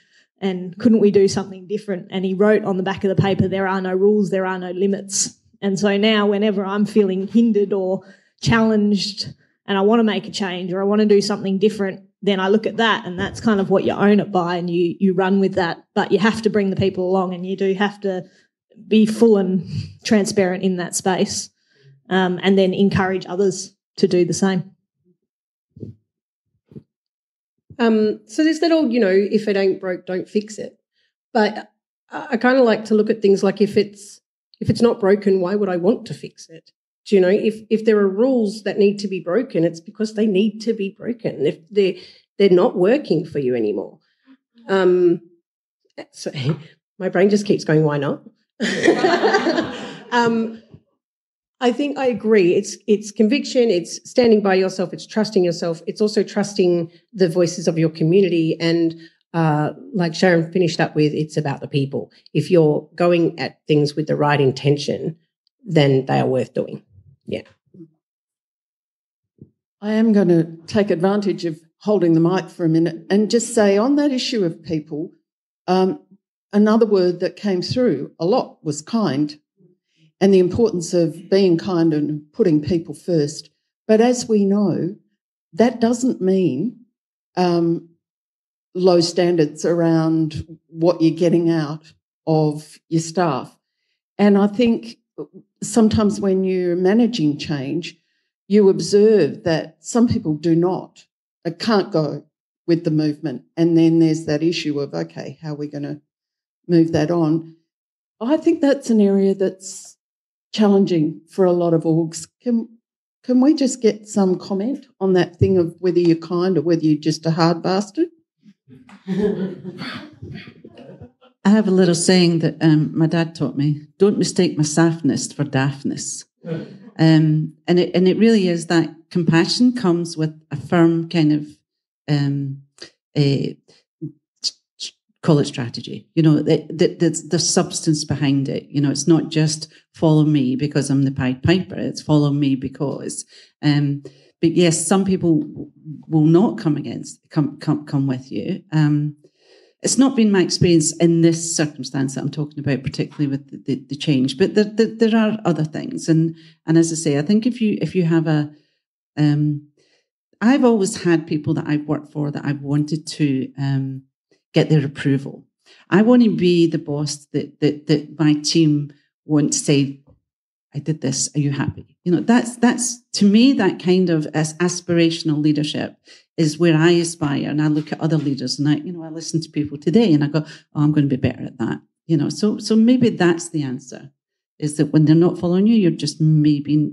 and couldn't we do something different? And he wrote on the back of the paper, there are no rules, there are no limits. And so now whenever I'm feeling hindered or challenged and I want to make a change or I want to do something different, then I look at that, and that's kind of what you own it by, and you run with that. But you have to bring the people along, and you do have to be full and transparent in that space, and then encourage others to do the same. So there's that old, if it ain't broke, don't fix it. But I kind of like to look at things like if it's not broken, why would I want to fix it? Do you know, if there are rules that need to be broken, it's because they need to be broken. If they're not working for you anymore. So my brain just keeps going, why not? I think I agree. It's conviction, it's standing by yourself, it's trusting yourself, it's also trusting the voices of your community, and like Sharon finished up with, it's about the people. If you're going at things with the right intention, then they are worth doing. Yeah. I am going to take advantage of holding the mic for a minute and just say on that issue of people, another word that came through a lot was kind, and the importance of being kind and putting people first. But as we know, that doesn't mean low standards around what you're getting out of your staff. And I think sometimes when you're managing change, you observe that some people can't go with the movement. And then there's that issue of, okay, how are we going to move that on? I think that's an area that's challenging for a lot of orgs. Can we just get some comment on that thing of whether you're kind or whether you're just a hard bastard? I have a little saying that my dad taught me: don't mistake my softness for daftness. And it really is that compassion comes with a firm kind of call it strategy. The substance behind it. It's not just follow me because I'm the Pied Piper. It's follow me because. But yes, some people will not come with you. It's not been my experience in this circumstance that I'm talking about, particularly with the change. But there are other things, and as I say, I think if you have I've always had people that I've worked for that I've wanted to get their approval. I want to be the boss that my team won't say, I did this, are you happy? That's to me, that kind of aspirational leadership is where I aspire. And I look at other leaders and I listen to people today and I go, oh, I'm going to be better at that. So maybe that's the answer, is that when they're not following you, you're just maybe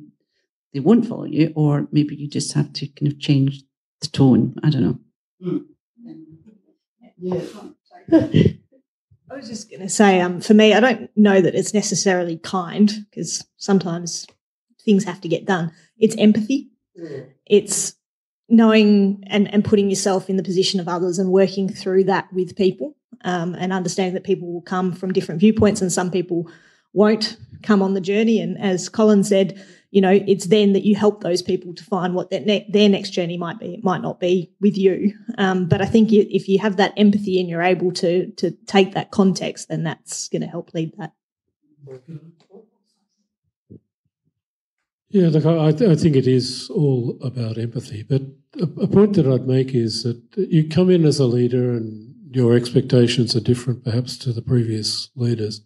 they won't follow you, or maybe you just have to kind of change the tone. I don't know. Yeah. I was just going to say, for me, I don't know that it's necessarily kind, because sometimes things have to get done. It's empathy. It's knowing and putting yourself in the position of others and working through that with people, and understanding that people will come from different viewpoints and some people won't come on the journey. And as Colin said, it's then that you help those people to find what their next journey might be. It might not be with you. But I think if you have that empathy and you're able to take that context, then that's going to help lead that. Yeah, look, I think it is all about empathy. But a point that I'd make is that you come in as a leader and your expectations are different perhaps to the previous leaders.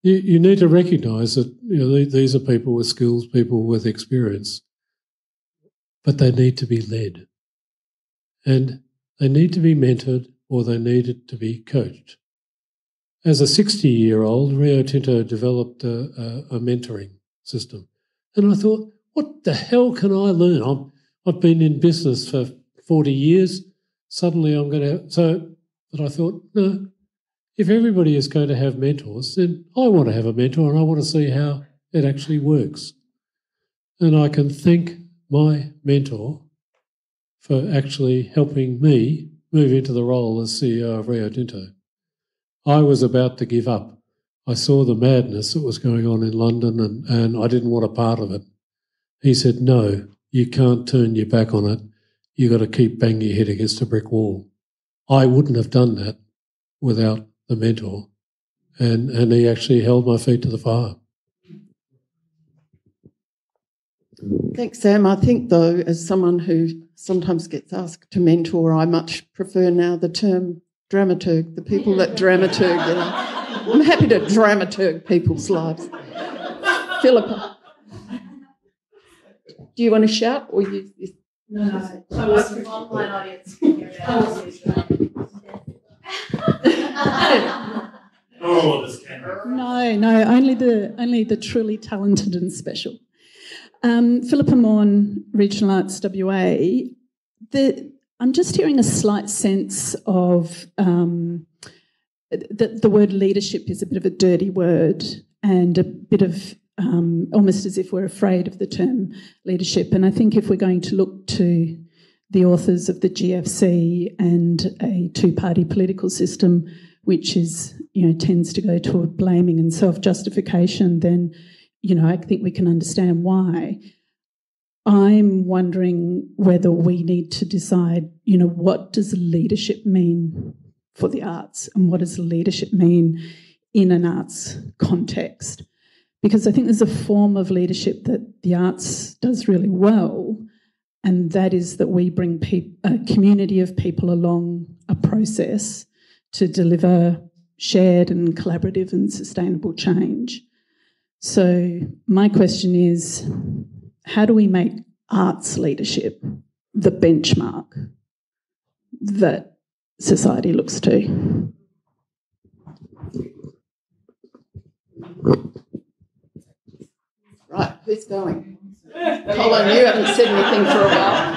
You need to recognise that these are people with skills, people with experience, but they need to be led. And they need to be mentored or they need to be coached. As a 60-year-old, Rio Tinto developed a mentoring system. And I thought, what the hell can I learn? I've been in business for 40 years. Suddenly I'm going to... But I thought, no, if everybody is going to have mentors, then I want to have a mentor and I want to see how it actually works. And I can thank my mentor for actually helping me move into the role as CEO of Rio Tinto. I was about to give up. I saw the madness that was going on in London and I didn't want a part of it. He said, no, you can't turn your back on it. You've got to keep banging your head against a brick wall. I wouldn't have done that without the mentor. And he actually held my feet to the fire. Thanks, Sam. I think, though, as someone who sometimes gets asked to mentor, I much prefer now the term dramaturg, the people that dramaturg. I'm happy to dramaturg people's lives. Philippa, do you want to shout or you? No. So online audience can hear that. No, only the truly talented and special. Philippa Morn, Regional Arts WA. I'm just hearing a slight sense of that the word leadership is a bit of a dirty word and a bit of almost as if we're afraid of the term leadership. And I think if we're going to look to the authors of the GFC and a two-party political system, which is, tends to go toward blaming and self-justification, then, I think we can understand why. I'm wondering whether we need to decide, what does leadership mean for the arts and what does leadership mean in an arts context? Because I think there's a form of leadership that the arts does really well, and that is that we bring a community of people along a process to deliver shared and collaborative and sustainable change. So my question is, how do we make arts leadership the benchmark that society looks to? Right, who's going? Colin, you haven't said anything for a while.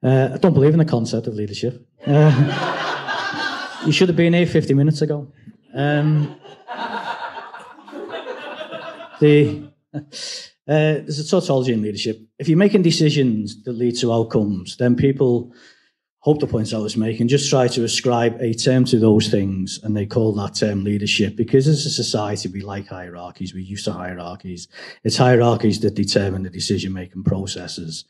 I don't believe in the concept of leadership. You should have been here 50 minutes ago. There's a tautology in leadership. If you're making decisions that lead to outcomes, then people hope the points I was making just try to ascribe a term to those things, and they call that term leadership, because as a society we like hierarchies, we're used to hierarchies. It's hierarchies that determine the decision-making processes.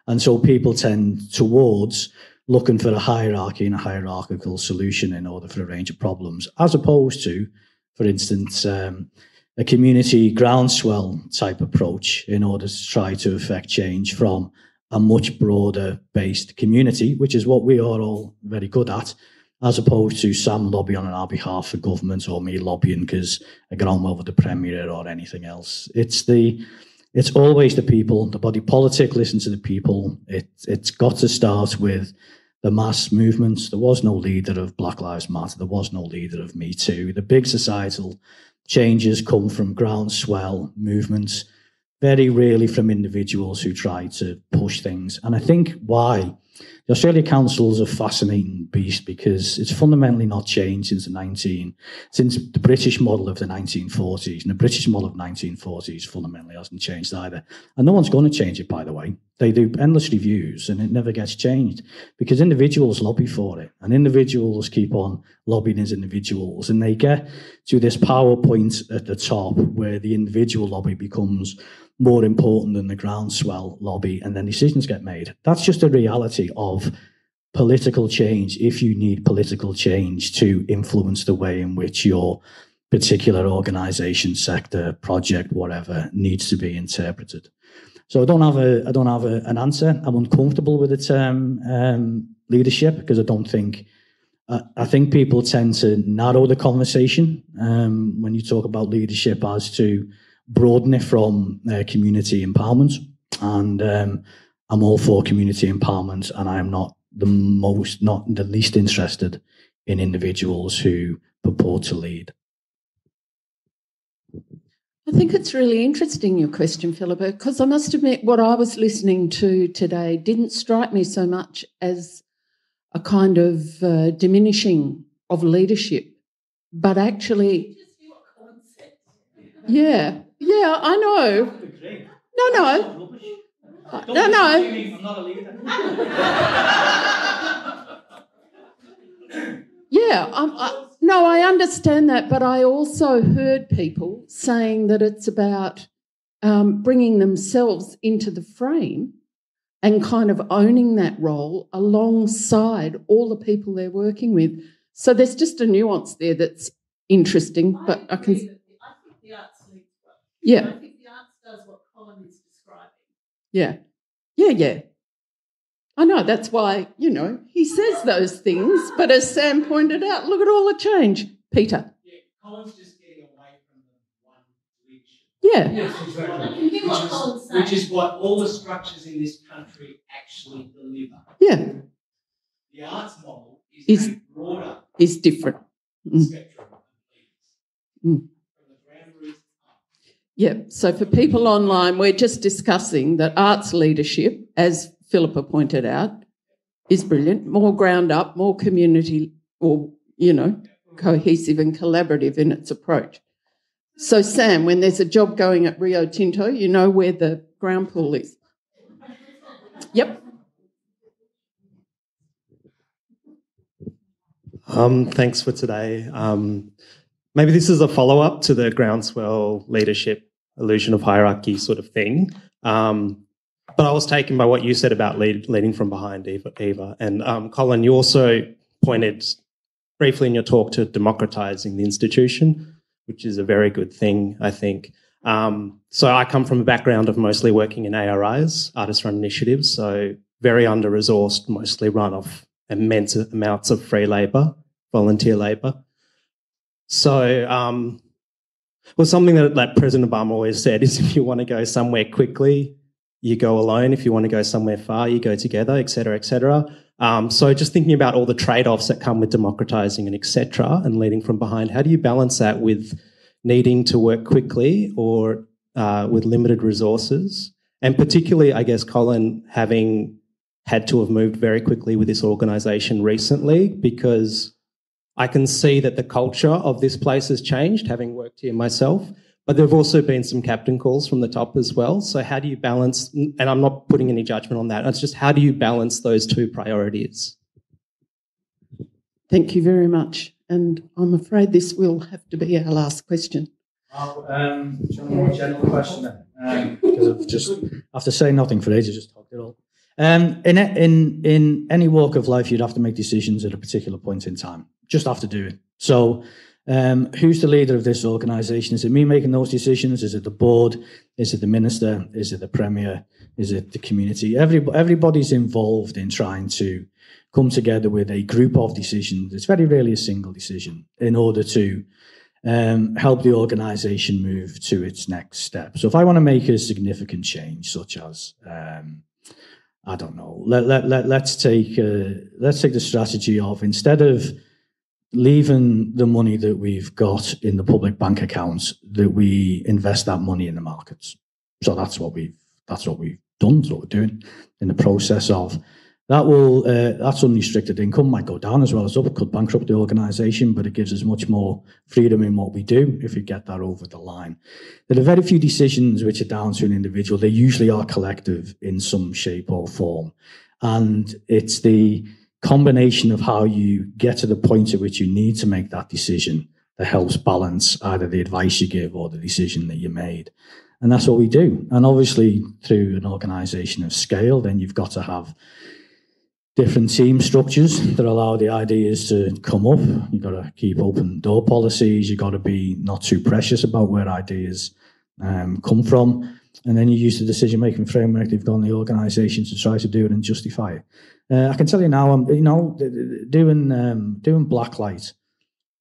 And so people tend towards looking for a hierarchy and a hierarchical solution in order for a range of problems, as opposed to, for instance, a community groundswell type approach in order to try to affect change from a much broader based community, which is what we are all very good at, as opposed to Sam lobbying on our behalf for government or me lobbying because I get on well with the Premier or anything else. It's always the people. The body politic listens to the people. It's got to start with the mass movements. There was no leader of Black Lives Matter. There was no leader of Me Too. The big societal changes come from groundswell movements, very rarely from individuals who try to push things. And I think why the Australia Council is a fascinating beast, because it's fundamentally not changed since the British model of the 1940s. And the British model of the 1940s fundamentally hasn't changed either. And no one's going to change it, by the way. They do endless reviews and it never gets changed because individuals lobby for it, and individuals keep on lobbying as individuals, and they get to this PowerPoint at the top where the individual lobby becomes more important than the groundswell lobby, and then decisions get made. That's just a reality of political change. If you need political change to influence the way in which your particular organisation, sector, project, whatever, needs to be interpreted. So I don't have an answer. I'm uncomfortable with the term leadership because I think people tend to narrow the conversation when you talk about leadership as to broaden it from community empowerment. And I'm all for community empowerment, and I am not the least interested in individuals who purport to lead. I think it's really interesting, your question, Philippa, because I must admit what I was listening to today didn't strike me so much as a kind of diminishing of leadership, but actually... Yeah, I know. No. I'm not a leader. Yeah, I understand that, but I also heard people saying that it's about bringing themselves into the frame and kind of owning that role alongside all the people they're working with. So there's just a nuance there that's interesting, but I can... I think the arts leads well. Yeah. I think the arts does what Colin is describing. Yeah. I know, that's why, he says those things, but as Sam pointed out, look at all the change. Peter. Yeah, Colin's just getting away from the one leadership. Yeah. Yes, exactly. Which is what all the structures in this country actually deliver. Yeah. The arts model is a broader is different. Spectrum of leaders. From the ground roots up. Yeah, so for people online, we're just discussing that arts leadership, as Philippa pointed out, is brilliant, more ground up, more community or, cohesive and collaborative in its approach. So, Sam, when there's a job going at Rio Tinto, you know where the ground pool is. Yep. Thanks for today. Maybe this is a follow-up to the groundswell leadership, illusion of hierarchy sort of thing. But I was taken by what you said about leading from behind, Eva. And Colin, you also pointed briefly in your talk to democratising the institution, which is a very good thing, I think. So I come from a background of mostly working in ARIs, artist-run initiatives, so very under-resourced, mostly run off immense amounts of free labour, volunteer labour. So well, something that President Obama always said is if you want to go somewhere quickly, you go alone. If you want to go somewhere far, you go together, et cetera, et cetera. So just thinking about all the trade-offs that come with democratising and et cetera and leading from behind, how do you balance that with needing to work quickly or with limited resources? And particularly, I guess, Colin, having had to have moved very quickly with this organisation recently, because I can see that the culture of this place has changed, having worked here myself, but there have also been some captain calls from the top as well. So how do you balance, and I'm not putting any judgment on that, it's just how do you balance those two priorities? Thank you very much. And I'm afraid this will have to be our last question. Do you want a more general question then? Because I've just, after saying nothing for ages, just talked it all. In any walk of life, you'd have to make decisions at a particular point in time. Just have to do it. So who's the leader of this organisation? Is it me making those decisions? Is it the board? Is it the minister? Is it the premier? Is it the community? Everybody's involved in trying to come together with a group of decisions. It's very rarely a single decision in order to help the organisation move to its next step. So if I want to make a significant change, such as I don't know, let's take the strategy of, instead of leaving the money that we've got in the public bank accounts, that we invest that money in the markets. So that's what we've done. That's what we're doing in the process of that. That's unrestricted income might go down as well as up. It could bankrupt the organisation, but it gives us much more freedom in what we do if we get that over the line. There are very few decisions which are down to an individual. They usually are collective in some shape or form, and it's the combination of how you get to the point at which you need to make that decision that helps balance either the advice you give or the decision that you made. And that's what we do. And obviously, through an organisation of scale, then you've got to have different team structures that allow the ideas to come up. You've got to keep open door policies. You've got to be not too precious about where ideas come from. And then you use the decision-making framework they've got in the organisation to try to do it and justify it. I can tell you now, doing Blacklight,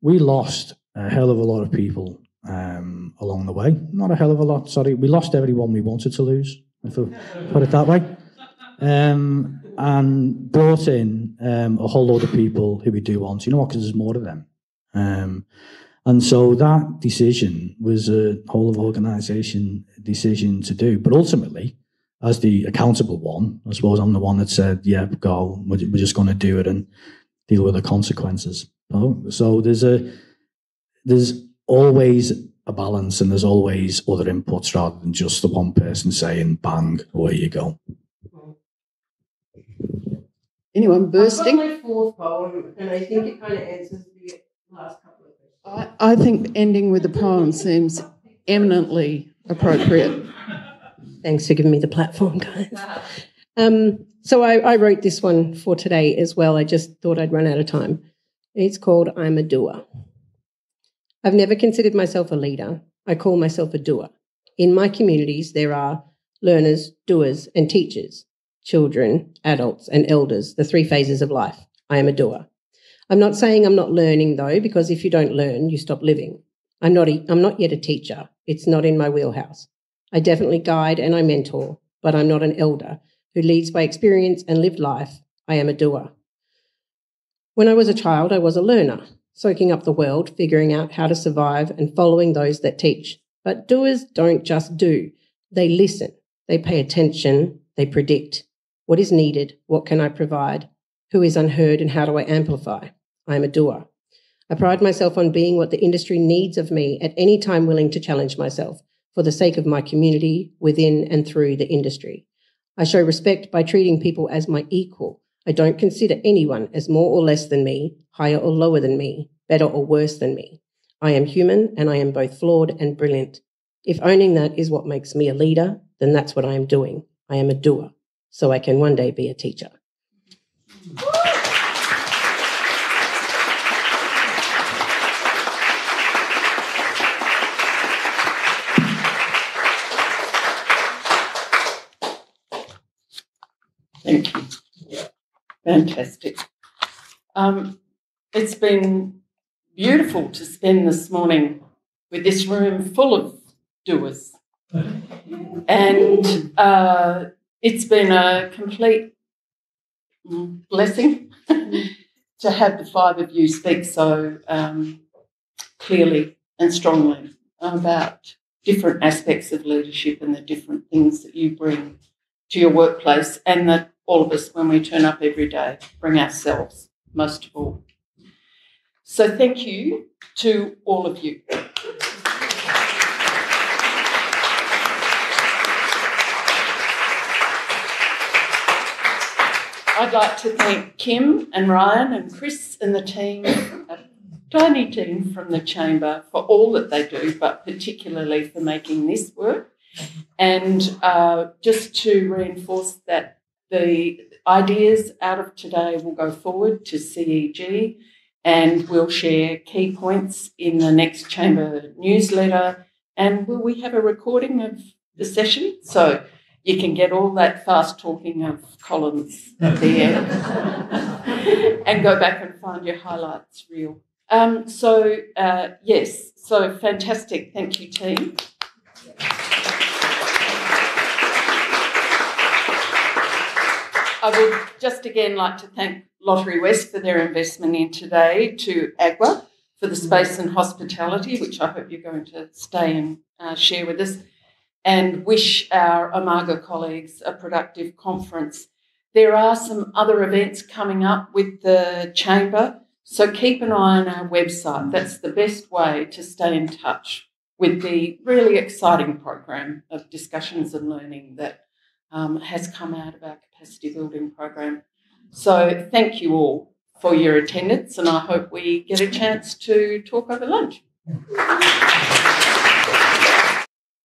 we lost a hell of a lot of people along the way. Not a hell of a lot, sorry. We lost everyone we wanted to lose, if I put it that way. And brought in a whole load of people who we do want. You know what? Because there's more of them. And so that decision was a whole of organisation decision to do. But ultimately, as the accountable one, I suppose I'm the one that said, yeah, go, we're just going to do it and deal with the consequences. So there's always a balance, and there's always other inputs rather than just the one person saying, bang, away you go. Anyone bursting? I've got my fourth poem, and I think it kind of answers the last couple of questions. I think ending with a poem seems eminently appropriate. Thanks for giving me the platform, guys. So I wrote this one for today as well. I just thought I'd run out of time. It's called I'm a Doer. I've never considered myself a leader. I call myself a doer. In my communities, there are learners, doers, and teachers. Children, adults, and elders, the three phases of life. I am a doer. I'm not saying I'm not learning, though, because if you don't learn, you stop living. I'm not yet a teacher. It's not in my wheelhouse. I definitely guide and I mentor, but I'm not an elder who leads by experience and lived life. I am a doer. When I was a child, I was a learner, soaking up the world, figuring out how to survive and following those that teach. But doers don't just do. They listen. They pay attention. They predict. What is needed? What can I provide? Who is unheard and how do I amplify? I am a doer. I pride myself on being what the industry needs of me at any time, willing to challenge myself for the sake of my community, within and through the industry. I show respect by treating people as my equal. I don't consider anyone as more or less than me, higher or lower than me, better or worse than me. I am human and I am both flawed and brilliant. If owning that is what makes me a leader, then that's what I am doing. I am a doer, so I can one day be a teacher. Thank you. Fantastic. It's been beautiful to spend this morning with this room full of doers. And it's been a complete blessing to have the five of you speak so clearly and strongly about different aspects of leadership and the different things that you bring to your workplace, and that all of us, when we turn up every day, bring ourselves most of all. So thank you to all of you. I'd like to thank Kim and Ryan and Chris and the team, a tiny team from the Chamber, for all that they do, but particularly for making this work. And just to reinforce that the ideas out of today will go forward to CEG, and we'll share key points in the next Chamber newsletter. And will we have a recording of the session? So you can get all that fast talking of Colin's at the end and go back and find your highlights reel. Yes, so fantastic. Thank you, team. I would just again like to thank Lottery West for their investment in today, to AGWA for the space and hospitality, which I hope you're going to stay and share with us, and wish our Umaga colleagues a productive conference. There are some other events coming up with the Chamber, so keep an eye on our website. That's the best way to stay in touch with the really exciting program of discussions and learning that has come out of our capacity building program. So thank you all for your attendance, and I hope we get a chance to talk over lunch.